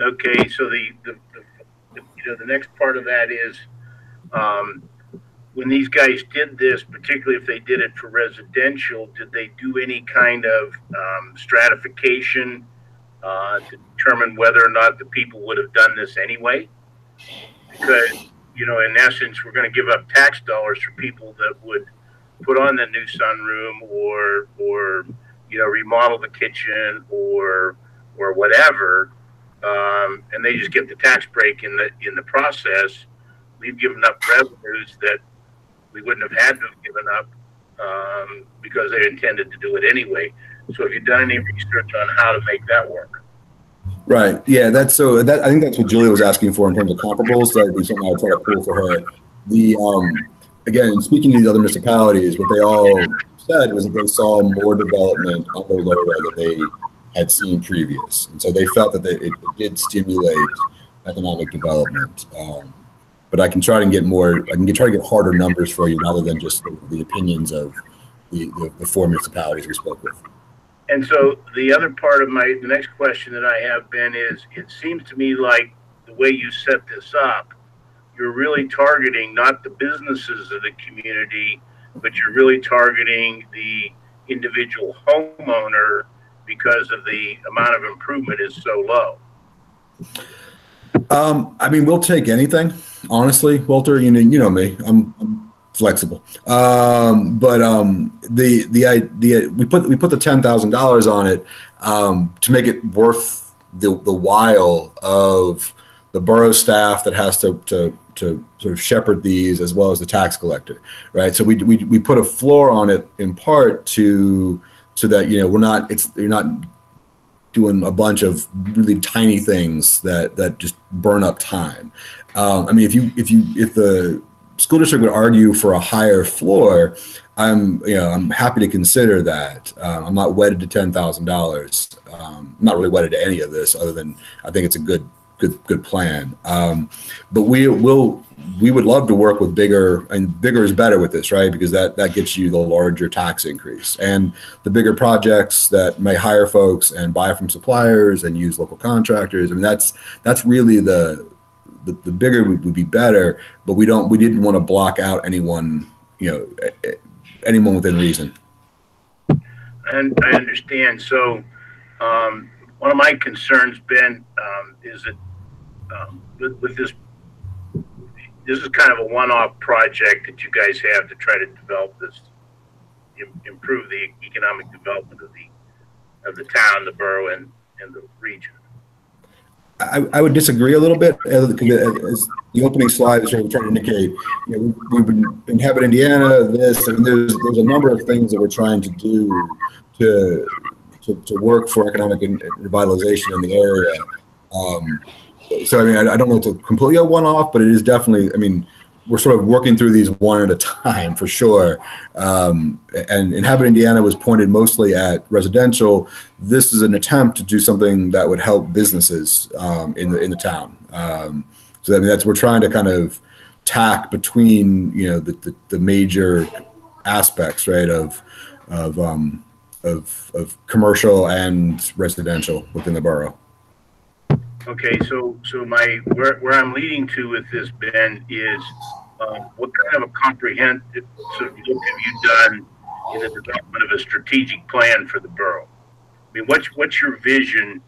Okay, so the next part of that is, when these guys did this, particularly if they did it for residential, did they do any kind of stratification to determine whether or not the people would have done this anyway? Because, you know, in essence, we're going to give up tax dollars for people that would put on the new sunroom or you know, remodel the kitchen or whatever, and they just get the tax break in the process. We've given up revenues that we wouldn't have had to have given up because they intended to do it anyway. So have you done any research on how to make that work? Right. Yeah. I think that's what Julia was asking for in terms of comparables. That would be something I would try to pull for her. Again, speaking to these other municipalities, what they all said was that they saw more development on the LORA that they had seen previous, and so they felt that it did stimulate economic development. But I can try to get more. I can try to get harder numbers for you rather than just the opinions of the 4 municipalities we spoke with. And so the other part of the next question that I have, Ben, is it seems to me like the way you set this up, you're really targeting not the businesses of the community, but you're really targeting the individual homeowner because of the amount of improvement is so low. I mean, we'll take anything, honestly, Walter. You know me. I'm flexible. But the idea we put the $10,000 on it to make it worth the while of the borough staff that has to sort of shepherd these, as well as the tax collector, right? So we put a floor on it in part so that, you know, you're not doing a bunch of really tiny things that just burn up time. I mean, if the school district would argue for a higher floor, I'm happy to consider that. I'm not wedded to $10,000. I'm not really wedded to any of this, other than I think it's a good plan. But we would love to work with bigger, and bigger is better with this, right? Because that gets you the larger tax increase, and the bigger projects that may hire folks and buy from suppliers and use local contractors. I mean, that's really the bigger would be better, but we didn't want to block out anyone, anyone within reason. And I understand. So one of my concerns, Ben, is that with this is kind of a one-off project that you guys have to try to develop this, improve the economic development of the town, the borough, and the region. I would disagree a little bit, as the opening slide is trying to indicate. We've been inhabit Indiana. There's a number of things that we're trying to do to work for economic revitalization in the area. So I mean, I don't know if it's completely a one-off, but it is definitely. I mean, we're sort of working through these one at a time for sure. And Inhabit Indiana was pointed mostly at residential. This is an attempt to do something that would help businesses in the town. So I mean, we're trying to kind of tack between the major aspects, right, of commercial and residential within the borough. Okay, so where I'm leading to with this, Ben, is what kind of a comprehensive sort of look have you done in the development of a strategic plan for the borough? I mean, what's your vision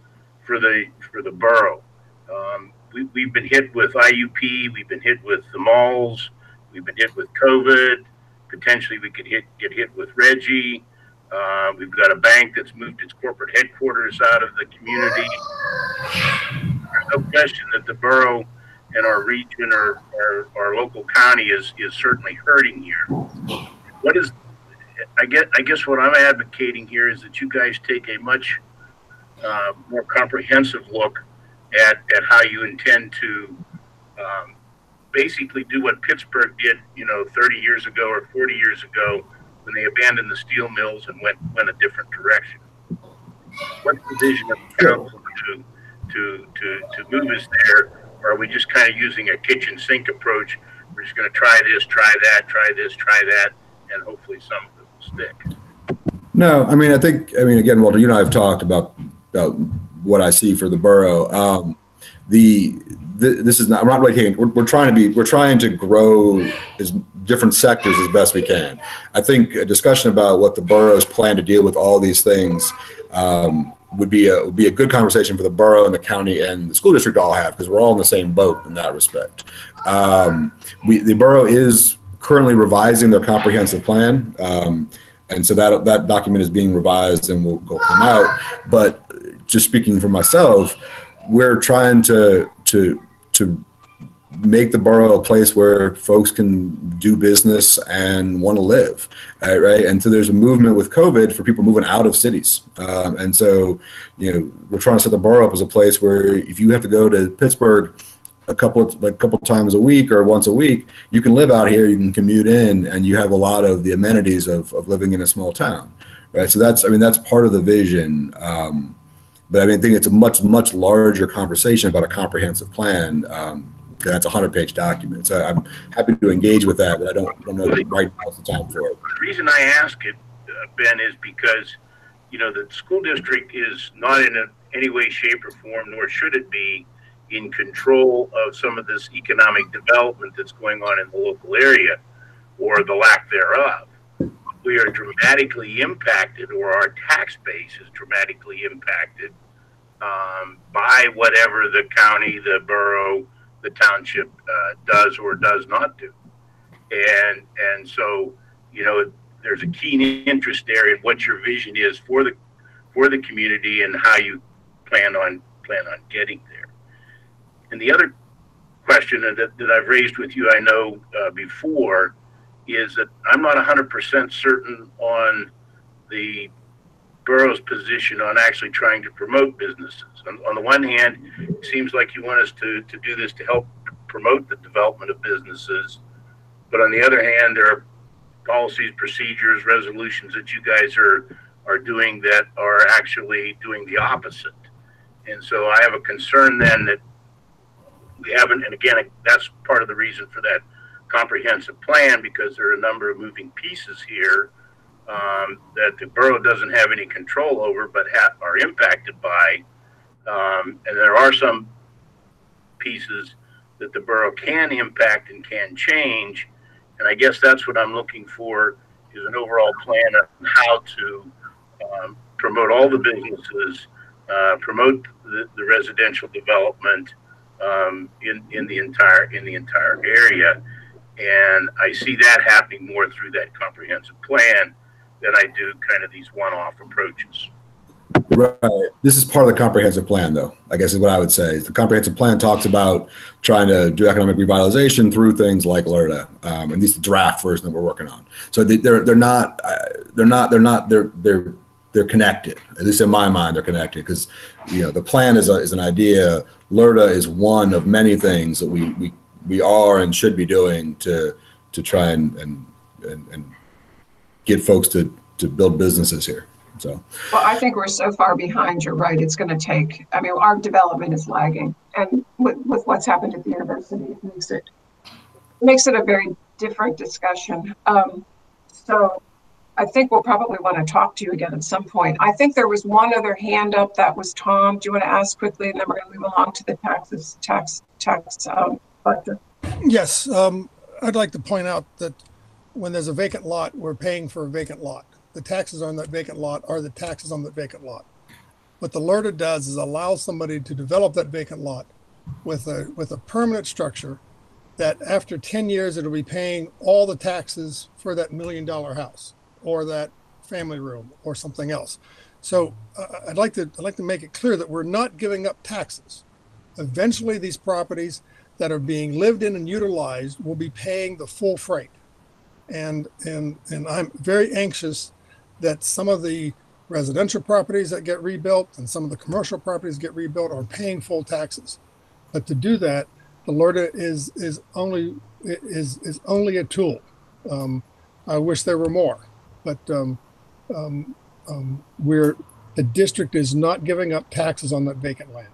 for the borough? We've been hit with IUP, we've been hit with the malls, we've been hit with COVID. Potentially, we could get hit with Reggie. We've got a bank that's moved its corporate headquarters out of the community. There's no question that the borough and our region or our local county is certainly hurting here. I guess what I'm advocating here is that you guys take a much more comprehensive look at how you intend to basically do what Pittsburgh did, 30 years ago or 40 years ago, when they abandoned the steel mills and went a different direction. What's the vision of the council to move us there? Or are we just kind of using a kitchen sink approach? We're just going to try this, try that, try this, try that, and hopefully some of it will stick. No, I mean, again, Walter, you and I have talked about what I see for the borough. The this is not, we're not really, we're trying to grow as different sectors as best we can. I think a discussion about what the borough's plan to deal with all these things would be a good conversation for the borough and the county and the school district to all have, because we're all in the same boat in that respect. The borough is currently revising their comprehensive plan. And so that document is being revised and will come out. But just speaking for myself, we're trying to make the borough a place where folks can do business and want to live, right? And so there's a movement with COVID for people moving out of cities. And so, we're trying to set the borough up as a place where if you have to go to Pittsburgh a couple times a week or once a week, you can live out here, you can commute in, and you have a lot of the amenities of living in a small town, right? So that's part of the vision. But I think it's a much larger conversation about a comprehensive plan. That's a 100-page document. So I'm happy to engage with that, but I don't know right now is the time for it. The reason I ask it, Ben, is because, the school district is not in any way, shape, or form, nor should it be, in control of some of this economic development that's going on in the local area, or the lack thereof. We are dramatically impacted, or our tax base is dramatically impacted by whatever the county, the borough, the township does or does not do. And so, there's a keen interest there in what your vision is for the community and how you plan on getting there. And the other question that I've raised with you, I know before, is that I'm not 100% certain on the borough's position on actually trying to promote businesses. On the one hand, it seems like you want us to do this to help promote the development of businesses. But on the other hand, there are policies, procedures, resolutions that you guys are doing that are actually doing the opposite. And so I have a concern then that we haven't, and again, that's part of the reason for that comprehensive plan, because there are a number of moving pieces here that the borough doesn't have any control over, but are impacted by. And there are some pieces that the borough can impact and can change. And I guess that's what I'm looking for, is an overall plan on how to promote all the businesses, promote the residential development in the entire area. And I see that happening more through that comprehensive plan than I do kind of these one-off approaches. Right. This is part of the comprehensive plan, though, I guess is what I would say. The comprehensive plan talks about trying to do economic revitalization through things like LRTA, and this is the draft version that we're working on. So they're connected. At least in my mind, they're connected, because the plan is an idea. LRTA is one of many things that we are and should be doing to try and get folks to build businesses here. So, well, I think we're so far behind. You're right. It's going to take. I mean, our development is lagging, and with what's happened at the university, it makes it a very different discussion. So, I think we'll probably want to talk to you again at some point. I think there was one other hand up. That was Tom. Do you want to ask quickly, and then we're going to move along to the tax collector? Yes, I'd like to point out that when there's a vacant lot, we're paying for a vacant lot. The taxes on that vacant lot are the taxes on that vacant lot. What the LRTA does is allow somebody to develop that vacant lot with a permanent structure that after 10 years, it'll be paying all the taxes for that $1 million house or that family room or something else. So I'd like to make it clear that we're not giving up taxes. Eventually, these properties that are being lived in and utilized will be paying the full freight. And I'm very anxious that some of the residential properties that get rebuilt and some of the commercial properties get rebuilt are paying full taxes. But to do that, the LRTA is only a tool. I wish there were more, but the district is not giving up taxes on that vacant land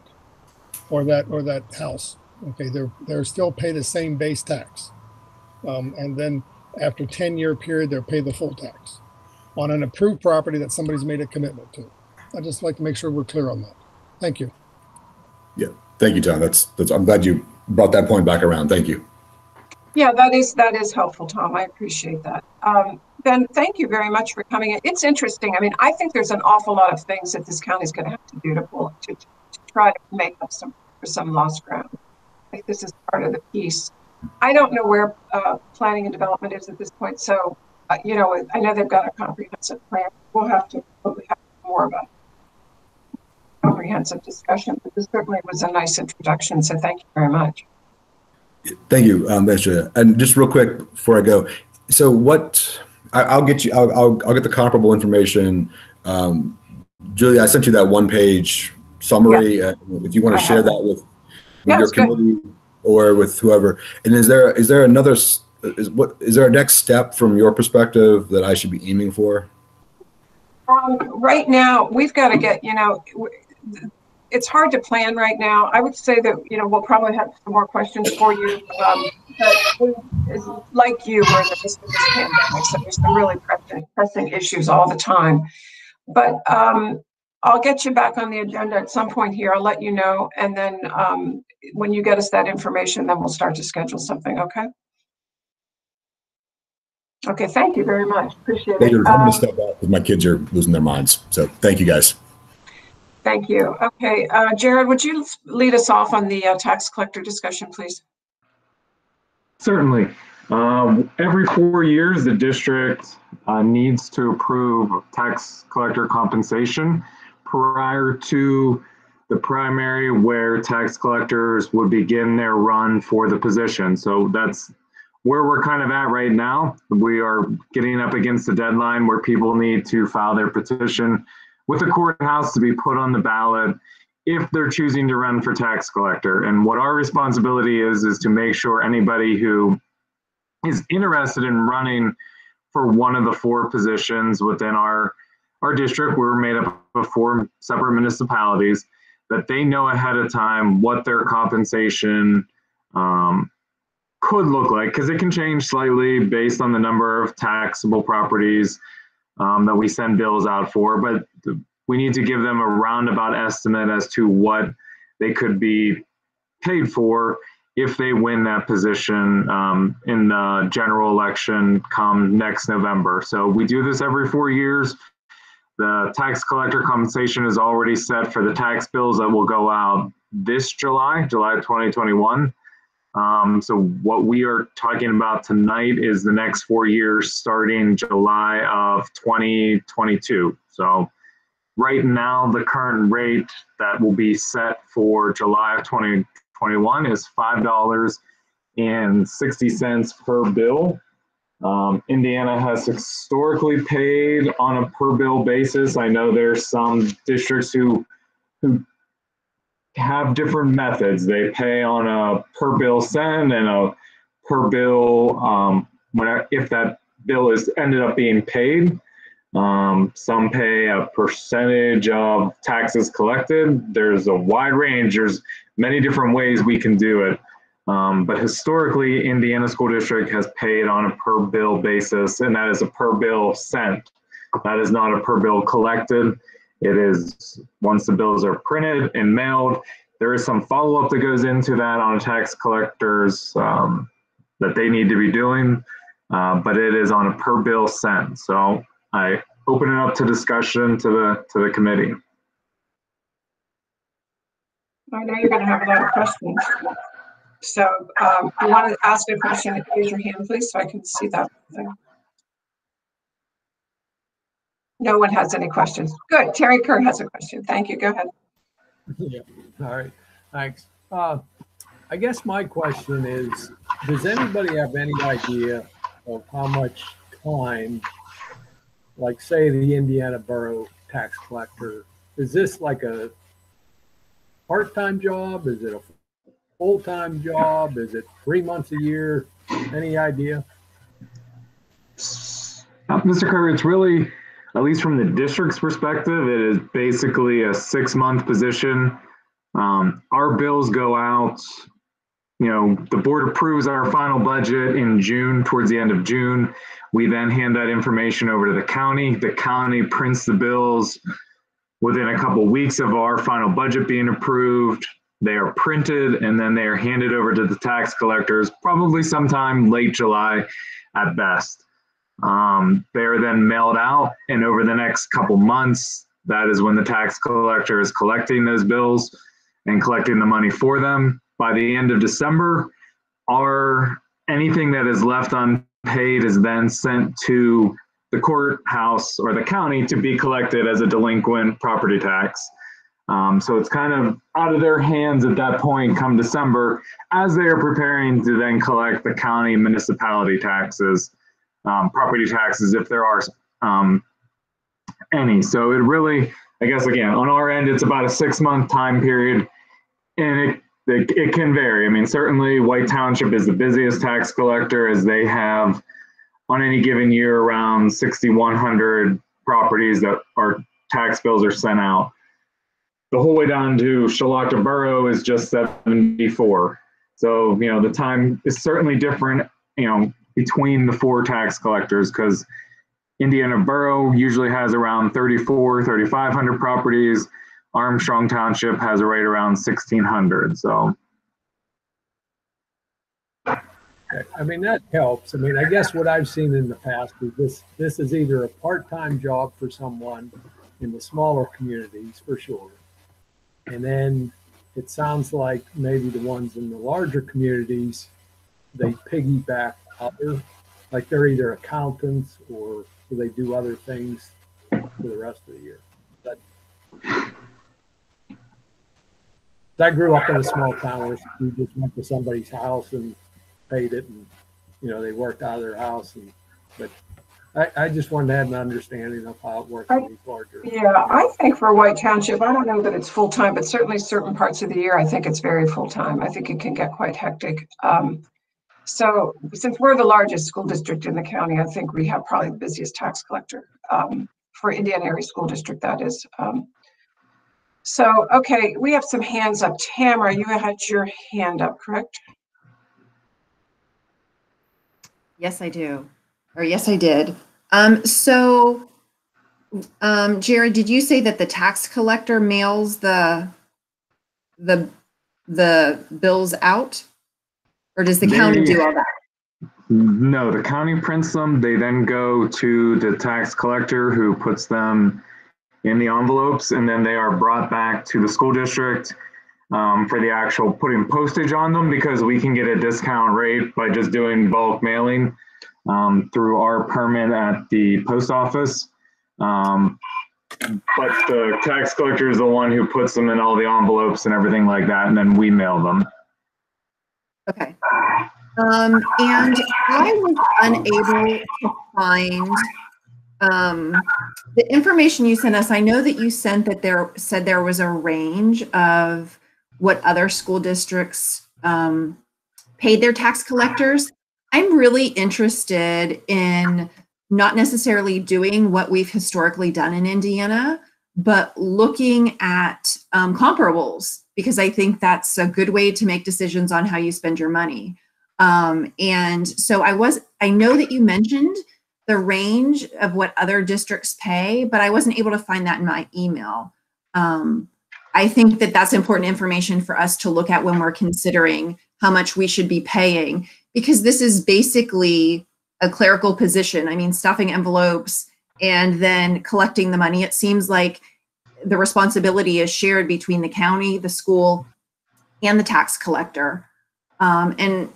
or that house. Okay, they're still pay the same base tax, and then after 10-year period, they'll pay the full tax on an approved property that somebody's made a commitment to. I'd just like to make sure we're clear on that. Thank you. Yeah, thank you, John. That's I'm glad you brought that point back around. Thank you. Yeah, that is helpful, Tom. I appreciate that. Ben, thank you very much for coming in. It's interesting. I mean, I think there's an awful lot of things that this county is going to have to do to try to make up some lost ground. I think this is part of the piece. I don't know where planning and development is at this point. So, you know, I know they've got a comprehensive plan. We'll have to probably have more of a comprehensive discussion, but this certainly was a nice introduction. So thank you very much. Thank you, Mr. And just real quick before I go, so what I'll get you, I'll get the comparable information. Julia, I sent you that one-page summary. Yeah. If you want to share that with your committee or with whoever. And is there another, is there a next step from your perspective that I should be aiming for? Right now, we've got to get, you know, it's hard to plan right now. I would say that, you know, we'll probably have some more questions for you. But like you, we're in the midst of this pandemic, so there's some really pressing issues all the time. But I'll get you back on the agenda at some point here. I'll let you know. And then when you get us that information, then we'll start to schedule something, okay? Okay, thank you very much. Appreciate it. I'm going to step out because my kids are losing their minds. So thank you, guys. Thank you. Okay, Jared, would you lead us off on the tax collector discussion, please? Certainly. Every 4 years, the district needs to approve tax collector compensation prior to the primary where tax collectors would begin their run for the position. So that's where we're kind of at right now. We are getting up against the deadline where people need to file their petition with the courthouse to be put on the ballot if they're choosing to run for tax collector. And what our responsibility is to make sure anybody who is interested in running for one of the 4 positions within our district, we're made up of 4 separate municipalities, that they know ahead of time what their compensation could look like, because it can change slightly based on the number of taxable properties that we send bills out for, but we need to give them a roundabout estimate as to what they could be paid for if they win that position in the general election come next November. So we do this every 4 years. The tax collector compensation is already set for the tax bills that will go out this July 2021. So what we are talking about tonight is the next 4 years starting July of 2022. So right now, the current rate that will be set for July of 2021 is $5.60 per bill. Indiana has historically paid on a per bill basis. I know there's some districts who have different methods. They pay on a per bill send and a per bill if that bill is ended up being paid. Some pay a percentage of taxes collected. There's a wide range. There's many different ways we can do it. But historically, Indiana School District has paid on a per bill basis, and that is a per bill sent. That is not a per bill collected. It is once the bills are printed and mailed, there is some follow-up that goes into that on tax collectors that they need to be doing, but it is on a per bill sent. So I open it up to discussion to the committee. I know you're going to have a lot of questions. So if you want to ask a question, raise your hand, please, so I can see that thing. No one has any questions. Good. Terry Kerr has a question. Thank you. Go ahead. Yeah. All right. Thanks. I guess my question is, does anybody have any idea of how much time, like say the Indiana Borough tax collector, is this like a part-time job? Is it a full-time job? Is it 3 months a year? Any idea? Mr. Kerr, it's really, at least from the district's perspective, it is basically a 6-month position. Our bills go out, you know, the board approves our final budget in June, towards the end of June. We then hand that information over to the county. The county prints the bills within a couple of weeks of our final budget being approved. They are printed and then they are handed over to the tax collectors, probably sometime late July at best. They are then mailed out, and over the next couple months, that is when the tax collector is collecting those bills and collecting the money for them. By the end of December, anything that is left unpaid is then sent to the courthouse or the county to be collected as a delinquent property tax. So it's kind of out of their hands at that point come December, as they are preparing to then collect the county municipality taxes, property taxes, if there are any. So it really, I guess, again, on our end, it's about a 6-month time period, and it can vary. I mean, certainly White Township is the busiest tax collector, as they have on any given year around 6,100 properties that our tax bills are sent out. The whole way down to Shalata Borough is just 74. So, the time is certainly different, between the 4 tax collectors, because Indiana Borough usually has around 3,500 properties. Armstrong Township has a rate around 1,600. So, I mean, that helps. I mean, I guess what I've seen in the past is this is either a part-time job for someone in the smaller communities, for sure. And then it sounds like maybe the ones in the larger communities, they piggyback other, like they're either accountants or they do other things for the rest of the year. I grew up in a small town where you just went to somebody's house and paid it, and they worked out of their house. But I just wanted to have an understanding of how it works in these larger. Yeah, I think for White Township, I don't know that it's full-time, but certainly certain parts of the year, I think it's very full-time. I think it can get quite hectic. So since we're the largest school district in the county, I think we have probably the busiest tax collector for Indiana Area School District, that is. So, okay, we have some hands up. Tamara, you had your hand up, correct? Yes, I do. Or yes, I did. Jared, did you say that the tax collector mails the bills out, or does the county do all that? No, the county prints them. They then go to the tax collector, who puts them in the envelopes, and then they are brought back to the school district for the actual putting postage on them, because we can get a discount rate by just doing bulk mailing through our permit at the post office. But the tax collector is the one who puts them in all the envelopes and everything like that, and then we mail them. Okay. And I was unable to find the information you sent us. I know that you sent that there was a range of what other school districts paid their tax collectors. I'm really interested in not necessarily doing what we've historically done in Indiana, but looking at comparables, because I think that's a good way to make decisions on how you spend your money. And so I know that you mentioned the range of what other districts pay, but I wasn't able to find that in my email. I think that that's important information for us to look at when we're considering how much we should be paying, because this is basically a clerical position. I mean, stuffing envelopes and then collecting the money. It seems like the responsibility is shared between the county, the school, and the tax collector. And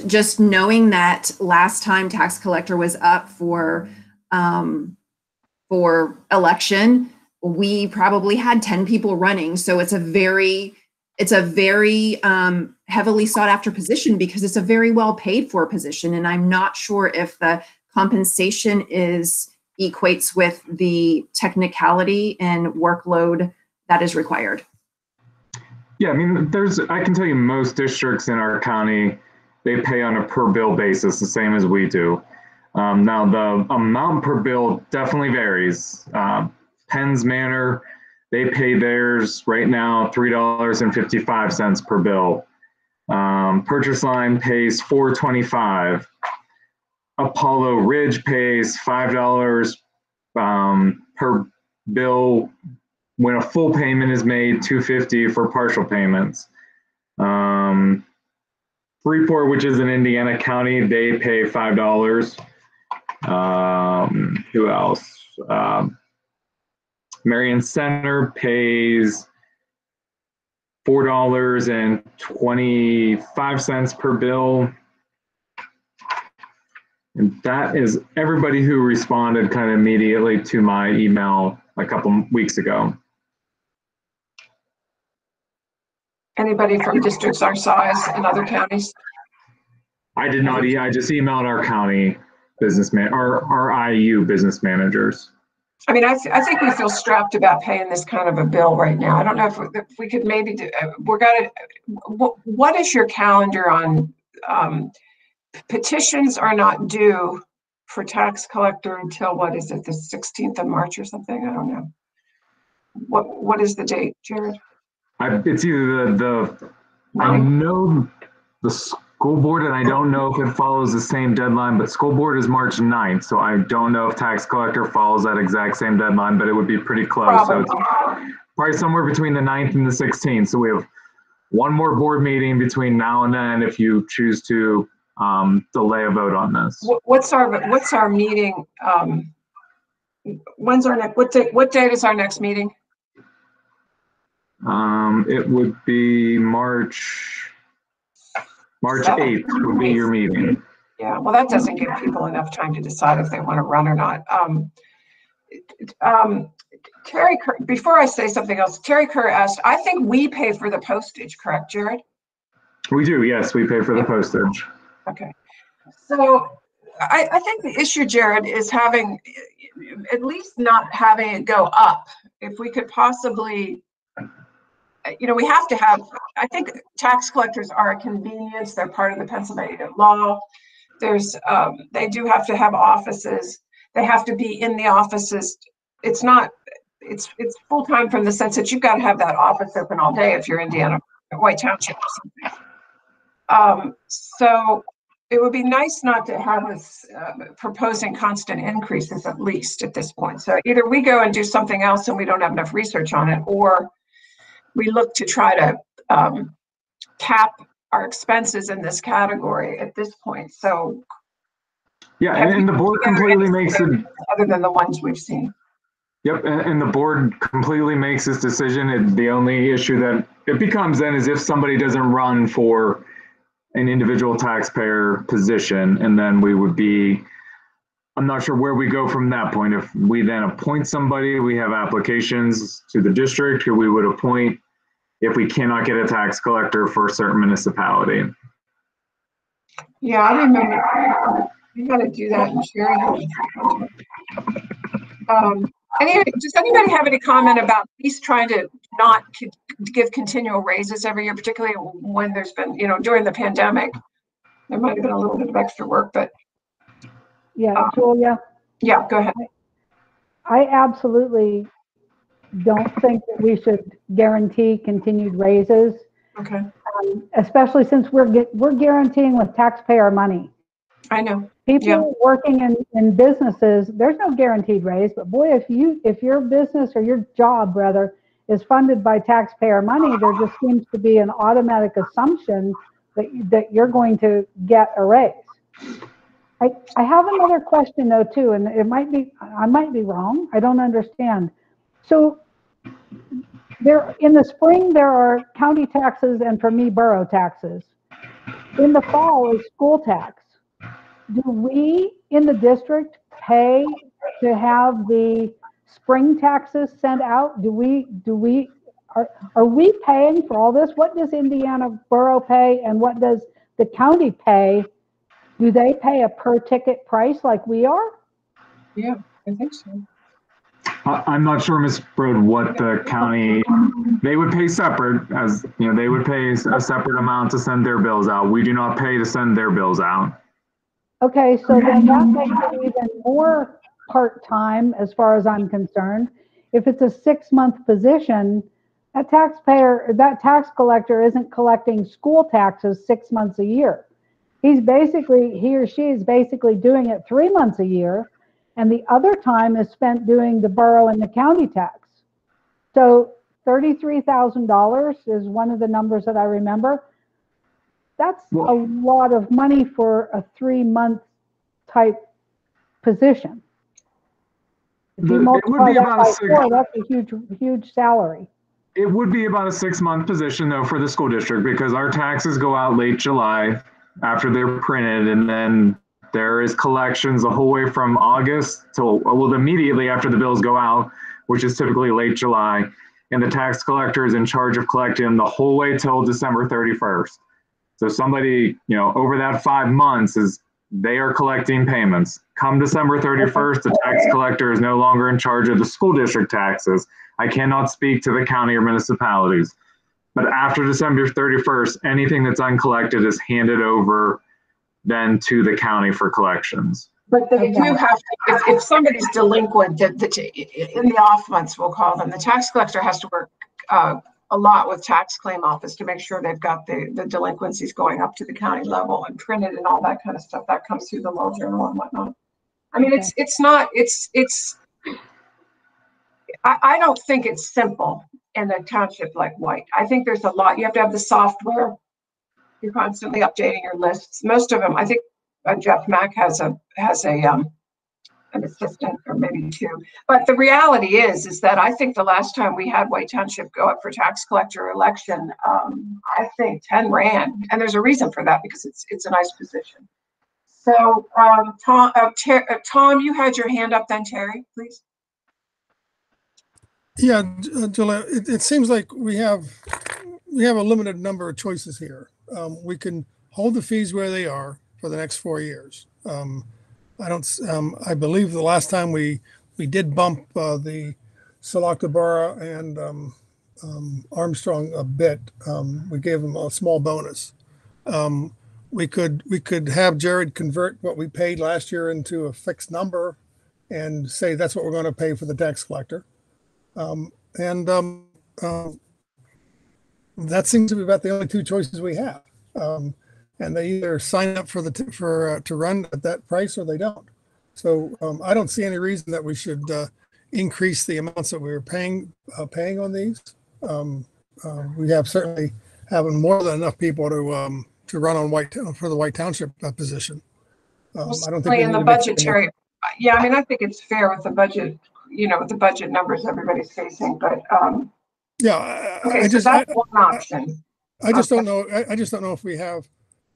just knowing that last time tax collector was up for election, we probably had 10 people running. So it's a very heavily sought after position, because it's a very well paid for position. And I'm not sure if the compensation equates with the technicality and workload that is required. Yeah, I mean, I can tell you most districts in our county, they pay on a per bill basis, the same as we do. Now, the amount per bill definitely varies. Penn's Manor, they pay theirs right now $3.55 per bill. Purchase Line pays $4.25. Apollo Ridge pays $5 per bill when a full payment is made, $250 for partial payments. Freeport, which is in Indiana County, they pay $5. Who else? Marion Center pays $4.25 per bill. And that is everybody who responded kind of immediately to my email a couple weeks ago. Anybody from districts our size in other counties? I did not. I just emailed our county businessman, our IU business managers. I mean, I think we feel strapped about paying this kind of a bill right now. I don't know if we could maybe do. What is your calendar on? Petitions are not due for tax collector until what is it, the 16th of March or something? I don't know. What is the date, Jared? It's either I know the school board, and I don't know if it follows the same deadline, but school board is March 9th. So I don't know if tax collector follows that exact same deadline, but it would be pretty close. Probably. So it's probably somewhere between the 9th and the 16th. So we have one more board meeting between now and then if you choose to delay a vote on this. What's our meeting? When's our next? What date is our next meeting? It would be March 8th would be your meeting. Yeah, well, that doesn't give people enough time to decide if they want to run or not. Terry Kerr, before I say something else, Terry Kerr asked, I think we pay for the postage, correct, Jared? We do, yes, we pay for the postage. Okay, so I think the issue, Jared, is having, at least not having it go up. If we could possibly, we have to have, I think tax collectors are a convenience. They're part of the Pennsylvania law. There's, they do have to have offices. They have to be in the offices. It's not, it's full-time from the sense that you've got to have that office open all day if you're Indiana, White Township or something. So it would be nice not to have us proposing constant increases, at least at this point. So either we go and do something else and we don't have enough research on it, or we look to try to cap our expenses in this category at this point. So yeah, and the board completely makes it, other than the ones we've seen. Yep, and the board completely makes this decision. And the only issue that it becomes then is if somebody doesn't run for an individual taxpayer position, and then we would be, I'm not sure where we go from that point. If we then appoint somebody, we have applications to the district who we would appoint if we cannot get a tax collector for a certain municipality. Yeah, I remember you got to do that in Sherry. Does anybody have any comment about at least trying to not give continual raises every year, particularly when there's been, during the pandemic, there might have been a little bit of extra work, but. Yeah, Julia. Yeah, go ahead. I absolutely don't think that we should guarantee continued raises. Okay. Especially since we're guaranteeing with taxpayer money. I know. People working in businesses, there's no guaranteed raise, but boy, if your business or your job rather is funded by taxpayer money, there just seems to be an automatic assumption that you're going to get a raise. I have another question though too, and I might be wrong. I don't understand. So there in the spring there are county taxes and for me borough taxes. In the fall is school tax. Do we in the district pay to have the spring taxes sent out? Are we paying for all this? What does Indiana Borough pay and what does the county pay? Do they pay a per ticket price like we are? Yeah, I think so. I'm not sure, Ms. Brode, what the county, they would pay separate, as they would pay a separate amount to send their bills out. We do not pay to send their bills out. Okay, so then that makes it even more part-time as far as I'm concerned. If it's a 6-month position, that tax collector isn't collecting school taxes 6 months a year. He or she is basically doing it 3 months a year, and the other time is spent doing the borough and the county tax. So $33,000 is one of the numbers that I remember. That's a lot of money for a 3-month type position. If you multiply that by 4, that's a huge, huge salary. It would be about a 6-month position though for the school district, because our taxes go out late July after they're printed, and then there is collections the whole way from August till, well, immediately after the bills go out, which is typically late July, and the tax collector is in charge of collecting them the whole way till December 31st. So somebody, over that 5 months they are collecting payments. Come December 31st, the tax collector is no longer in charge of the school district taxes. I cannot speak to the county or municipalities. But after December 31st, anything that's uncollected is handed over then to the county for collections. But they do have to, if somebody's delinquent, in the off months, we'll call them, the tax collector has to work a lot with tax claim office to make sure they've got the delinquencies going up to the county level and printed and all that kind of stuff that comes through the law journal and whatnot. I mean, I don't think it's simple in a township like White. I think there's a lot. You have to have the software. You're constantly updating your lists. Most of them, I think Jeff Mack has an assistant or maybe 2. But the reality is that I think the last time we had White Township go up for tax collector election, I think 10 ran, and there's a reason for that because it's a nice position. So Tom, you had your hand up then, Terry, please. Yeah, Julia, it seems like we have a limited number of choices here. We can hold the fees where they are for the next 4 years. I believe the last time we did bump the Salacta Borough and Armstrong a bit. We gave them a small bonus. We could have Jared convert what we paid last year into a fixed number and say that's what we're going to pay for the tax collector. That seems to be about the only 2 choices we have. And they either sign up to run at that price or they don't. So I don't see any reason that we should increase the amounts that we were paying on these. We have certainly having more than enough people to run on for the White Township position. I don't think in the budgetary. Yeah, I mean, I think it's fair with the budget, with the budget numbers everybody's facing. But yeah, okay, so that's one option. I just don't know. I just don't know if we have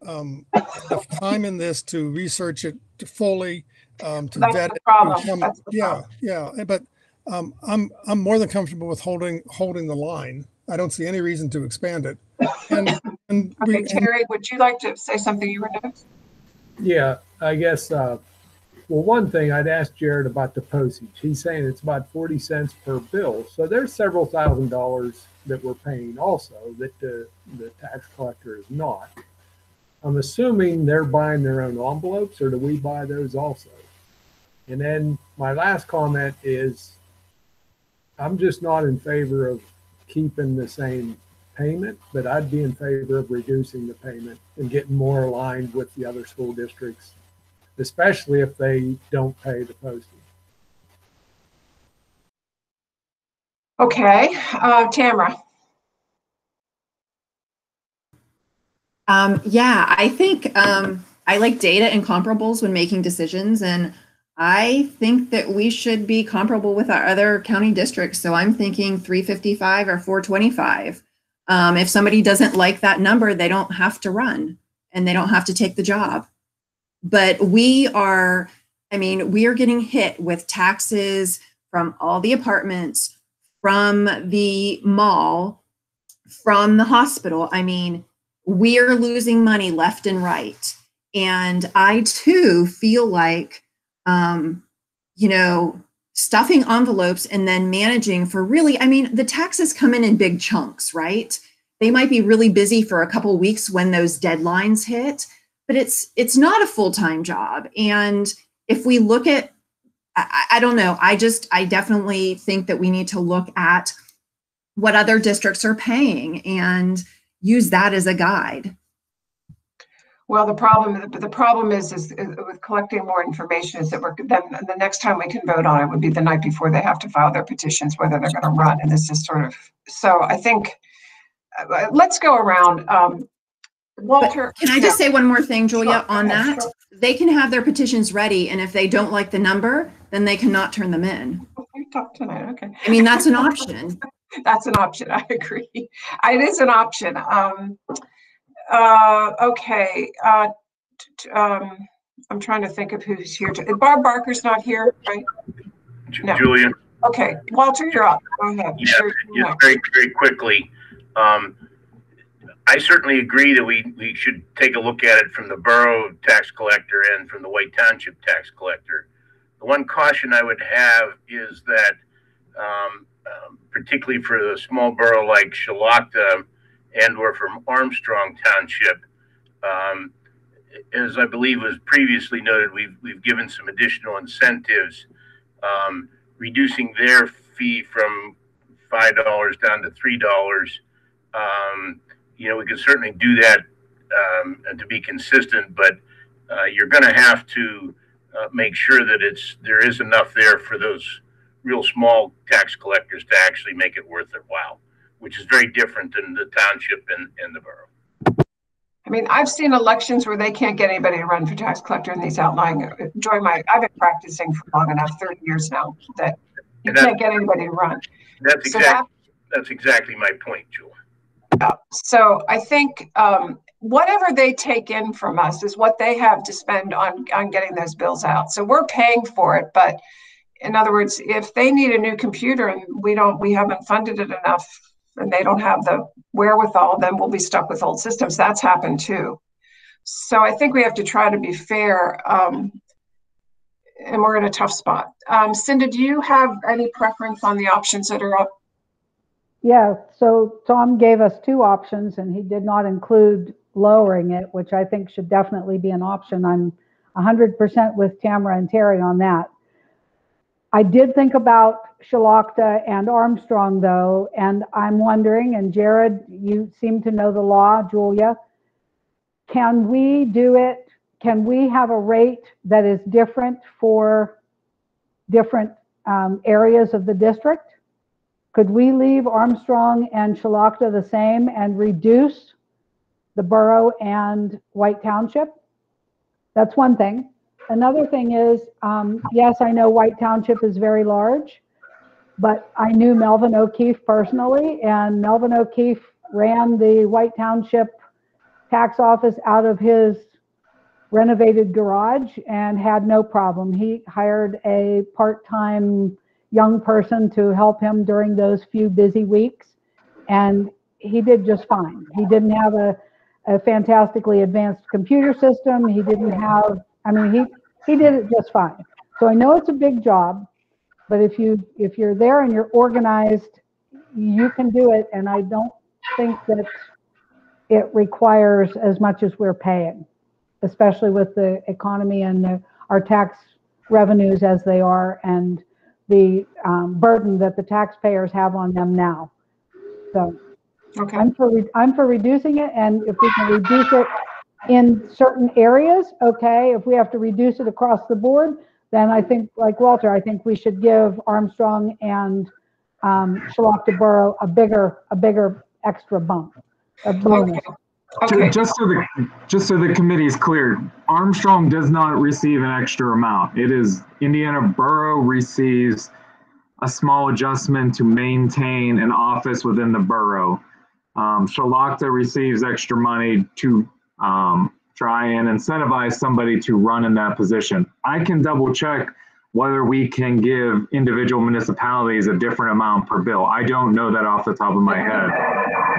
enough time in this to research it fully, to vet it. That's the problem. Yeah. But I'm more than comfortable with holding the line. I don't see any reason to expand it. And Terry, would you like to say something? You were next. Yeah, I guess. Well, one thing I'd ask Jared about the postage. He's saying it's about 40 cents per bill. So there's several $1,000s that we're paying also that the tax collector is not. I'm assuming they're buying their own envelopes, or do we buy those also? And then my last comment is I'm just not in favor of keeping the same payment, but I'd be in favor of reducing the payment and getting more aligned with the other school districts, especially if they don't pay the postage. Okay, Tamara. Yeah, I think I like data and comparables when making decisions, and I think that we should be comparable with our other county districts. So I'm thinking 355 or 425. If somebody doesn't like that number, they don't have to run and they don't have to take the job. But we are getting hit with taxes from all the apartments, from the mall, from the hospital. I mean, we are losing money left and right. And I too feel like, stuffing envelopes and then managing for really, the taxes come in big chunks, right? They might be really busy for a couple of weeks when those deadlines hit, but it's not a full-time job. And if we look at, I don't know, I definitely think that we need to look at what other districts are paying and use that as a guide. Well, the problem is with collecting more information is that then the next time we can vote on it would be the night before they have to file their petitions, whether they're going to run. And this is sort of, so I think, let's go around. Walter. But can I just say one more thing, Julia, Sure, on ahead, that? sure. They can have their petitions ready, and if they don't like the number, then they cannot turn them in. We talked tonight, okay. I mean, that's an option. That's an option, I agree. It is an option. Okay. I'm trying to think of who's here. Barb Barker's not here, right? No. Julia? Okay, Walter, you're up. Go ahead. Yeah, very, very quickly. I certainly agree that we should take a look at it from the borough tax collector and from the White Township tax collector. The one caution I would have is that, particularly for the small borough like Shalakta and or from Armstrong Township, as I believe was previously noted, we've given some additional incentives, reducing their fee from $5 down to $3. You know, we can certainly do that to be consistent, but you're going to have to make sure that there is enough there for those real small tax collectors to actually make it worth their while, which is very different than the township and the borough. I mean, I've seen elections where they can't get anybody to run for tax collector in these outlying. I've been practicing for long enough, 30 years now, that you can't get anybody to run. That's exactly my point, Jewel. So I think whatever they take in from us is what they have to spend on getting those bills out. So we're paying for it, but in other words, if they need a new computer and we haven't funded it enough and they don't have the wherewithal, then we'll be stuck with old systems. That's happened too. So I think we have to try to be fair, and we're in a tough spot. Cinda, do you have any preference on the options that are up? Yeah, so Tom gave us two options and he did not include lowering it, which I think should definitely be an option. I'm 100% with Tamara and Terry on that. I did think about Shalakta and Armstrong though, and I'm wondering, and Jared, you seem to know the law, Julia, can we do it? Can we have a rate that is different for different areas of the district? Could we leave Armstrong and Shalakta the same and reduce the borough and White Township? That's one thing. Another thing is, yes, I know White Township is very large, but I knew Melvin O'Keefe personally, and Melvin O'Keefe ran the White Township tax office out of his renovated garage and had no problem. He hired a part-time young person to help him during those few busy weeks, and he did just fine. He didn't have a fantastically advanced computer system. He didn't have, I mean, he did it just fine. So I know it's a big job, but if you're there and you're organized, you can do it. And I don't think that it requires as much as we're paying, especially with the economy and our tax revenues as they are, and the burden that the taxpayers have on them now. So okay. I'm for reducing it, and if we can reduce it in certain areas, okay. If we have to reduce it across the board, then I think, like Walter, I think we should give Armstrong and Shalakta Borough a bigger extra bump, a bonus. Okay. Just so the committee is clear, Armstrong does not receive an extra amount. It is Indiana Borough receives a small adjustment to maintain an office within the borough. Shalakta receives extra money to try and incentivize somebody to run in that position. I can double check whether we can give individual municipalities a different amount per bill. I don't know that off the top of my head.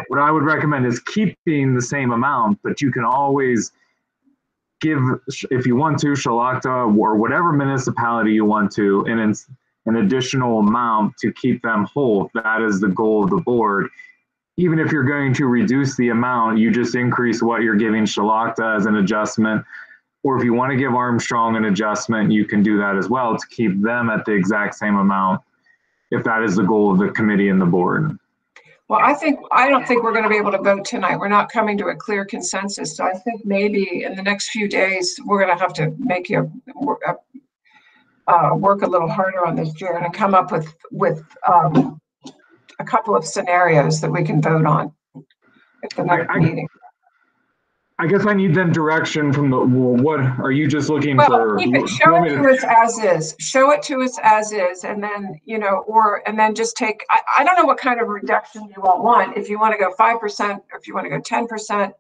What I would recommend is keeping the same amount, but you can always give, if you want to, Shalakta or whatever municipality you want to, an additional amount to keep them whole. That is the goal of the board. Even if you're going to reduce the amount, you just increase what you're giving Shalakta as an adjustment. Or if you want to give Armstrong an adjustment, you can do that as well to keep them at the exact same amount, if that is the goal of the committee and the board. Well, I don't think we're going to be able to vote tonight. We're not coming to a clear consensus. So I think maybe in the next few days, we're going to have to make you work a little harder on this, Jared, and come up with a couple of scenarios that we can vote on at the next meeting. I guess I need then direction from the, well, what are you just looking for? Keep it, show it to us as is. Show it to us as is, and then, you know, and then just take, I don't know what kind of reduction you all want. If you want to go 5%, or if you want to go 10%.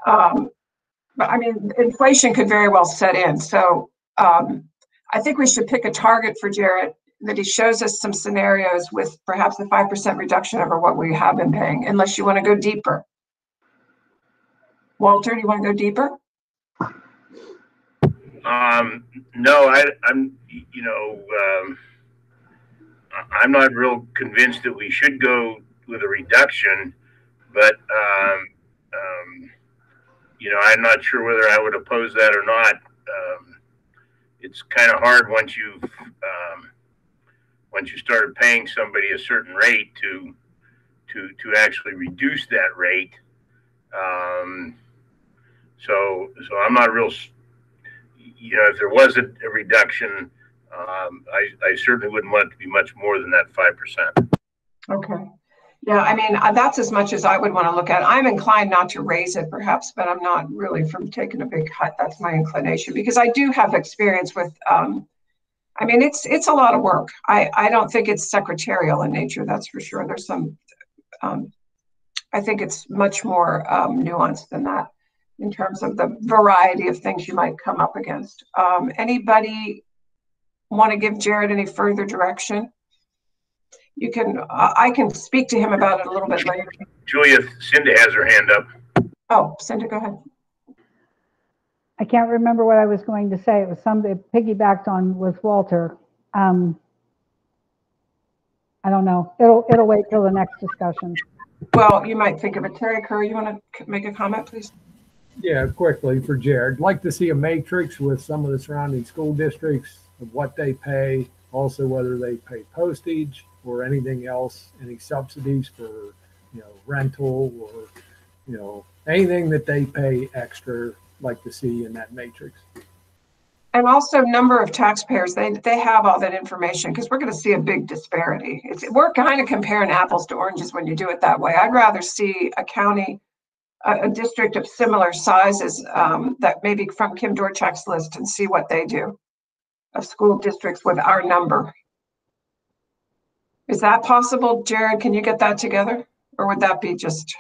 But I mean, inflation could very well set in. So I think we should pick a target for Jared, that he shows us some scenarios with perhaps a 5% reduction over what we have been paying, unless you want to go deeper. Walter, do you want to go deeper? No, I'm, you know, I'm not real convinced that we should go with a reduction, but, you know, I'm not sure whether I would oppose that or not. It's kind of hard once you started paying somebody a certain rate to actually reduce that rate. So I'm not real, you know, if there was a reduction, I certainly wouldn't want it to be much more than that 5%. Okay. Yeah, I mean, that's as much as I would want to look at. I'm inclined not to raise it perhaps, but I'm not really from taking a big cut. That's my inclination, because I do have experience with, I mean, it's a lot of work. I don't think it's secretarial in nature, that's for sure. There's some, I think it's much more nuanced than that in terms of the variety of things you might come up against. Anybody want to give Jared any further direction? You can, I can speak to him about it a little bit later. Julia, Cinda has her hand up. Oh, Cinda, go ahead. I can't remember what I was going to say. It was something piggybacked on with Walter. I don't know. It'll wait till the next discussion. Well, you might think of it. Terry Kerr, you want to make a comment, please? Yeah, quickly for Jared. I'd like to see a matrix with some of the surrounding school districts of what they pay, also whether they pay postage or anything else, any subsidies for, you know, rental or, you know, anything that they pay extra, like to see in that matrix. And also number of taxpayers, they have all that information, because we're going to see a big disparity. We're kind of comparing apples to oranges when you do it that way. I'd rather see a county, a district of similar sizes that maybe from Kim Dorchak's list, and see what they do of school districts with our number. Is that possible, Jared? Can you get that together, or would that be just?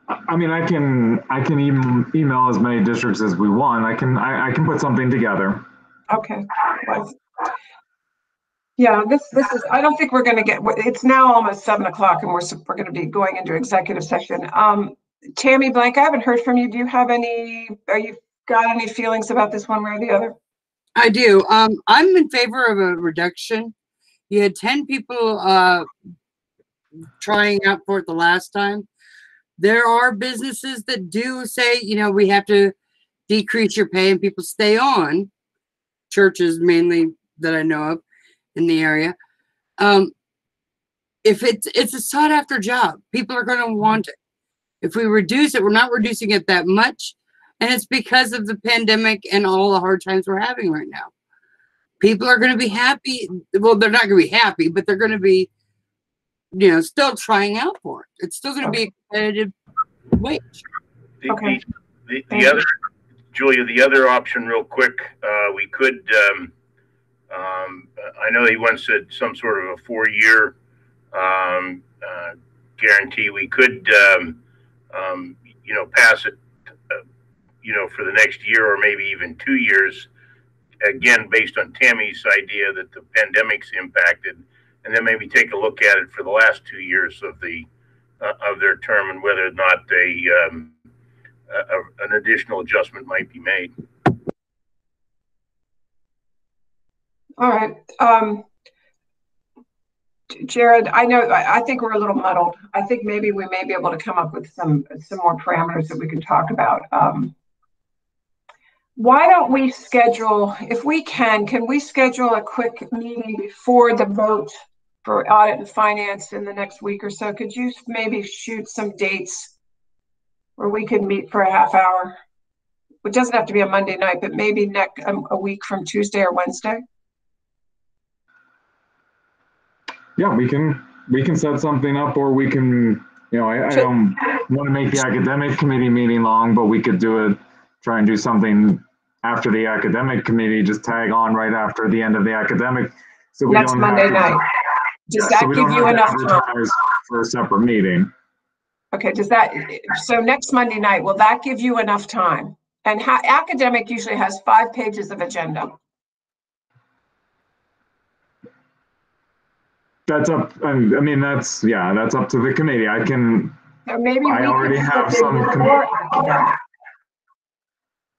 I mean, I can even email as many districts as we want. I can put something together. Okay. Well, yeah, this is, I don't think we're going to get, it's now almost 7 o'clock and we're going to be going into executive session. Tammy Blank, I haven't heard from you. Do you have any, you got any feelings about this one way or the other? I do. I'm in favor of a reduction. You had 10 people trying out for it the last time. There are businesses that do say, you know, we have to decrease your pay and people stay on. Churches mainly that I know of in the area. If it's a sought after job, people are going to want it. If we reduce it, we're not reducing it that much. And it's because of the pandemic and all the hard times we're having right now. People are going to be happy. Well, they're not going to be happy, but they're going to be, you know, still trying out for it. It's still going to be a competitive wage. Okay. The other, Julia, the other option real quick, we could, I know he wants some sort of a 4-year guarantee. We could, you know, pass it, you know, for the next year or maybe even 2 years, again, based on Tammy's idea that the pandemic's impacted, and then maybe take a look at it for the last 2 years of their term and whether or not an additional adjustment might be made. All right. Jared, I think we're a little muddled. I think maybe we may be able to come up with some more parameters that we can talk about. Why don't we schedule, if we can we schedule a quick meeting before the vote for audit and finance in the next week or so. Could you maybe shoot some dates where we could meet for a half hour? It doesn't have to be a Monday night, but maybe a week from Tuesday or Wednesday. Yeah, we can set something up, or we can, you know, I don't want to make the academic committee meeting long, but we could try and do something after the academic committee, just tag on right after the end of the academic. So we Next Monday night. Does that give you enough time for a separate meeting? Okay, so next Monday night, will that give you enough time? And academic usually has 5 pages of agenda. That's up, I mean, that's up to the committee. So maybe I already have some.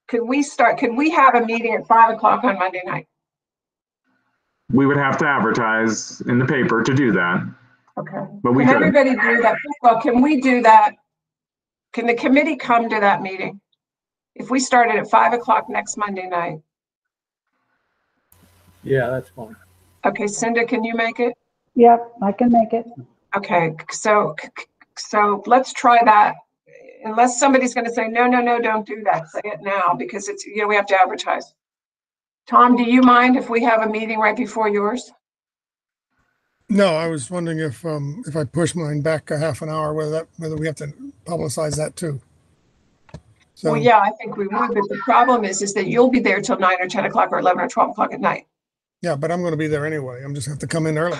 Could we have a meeting at 5 o'clock on Monday night? We would have to advertise in the paper to do that. Okay. But we Can could. everybody do that? Well, can we do that? Can the committee come to that meeting? If we started at 5 o'clock next Monday night? Yeah, that's fine. Okay, Cinda, can you make it? Yep, I can make it. Okay, so let's try that. Unless somebody's going to say, no, don't do that. Say it now, because it's, you know, we have to advertise. Tom, do you mind if we have a meeting right before yours? No, I was wondering if I push mine back a half an hour, whether we have to publicize that too. So, Well, yeah, I think we would, but the problem is that you'll be there till 9 or 10 o'clock or 11 or 12 o'clock at night. yeah, but I'm going to be there anyway. I'm just have to come in early.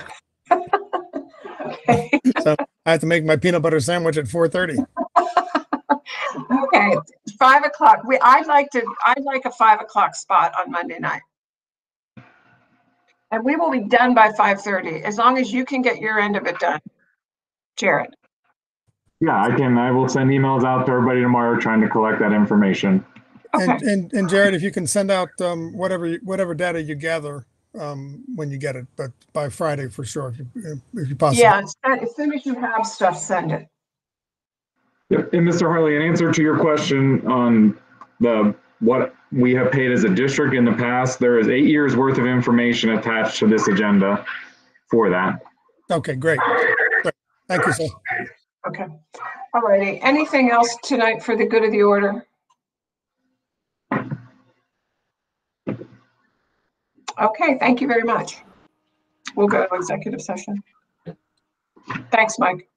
Okay. So I have to make my peanut butter sandwich at 4:30. Okay, 5 o'clock. I'd like a 5 o'clock spot on Monday night. And we will be done by 5:30, as long as you can get your end of it done, Jared. Yeah, I will send emails out to everybody tomorrow trying to collect that information. Okay. And Jared, if you can send out whatever data you gather when you get it, but by Friday for sure, if you possibly. Yeah, as soon as you have stuff, send it. Yep. And Mr. Harley, in answer to your question on what we have paid as a district in the past, there is 8 years worth of information attached to this agenda for that. Okay, great. Thank you, sir. Okay. All righty. Anything else tonight for the good of the order? Okay, thank you very much. We'll go to executive session. Thanks, Mike.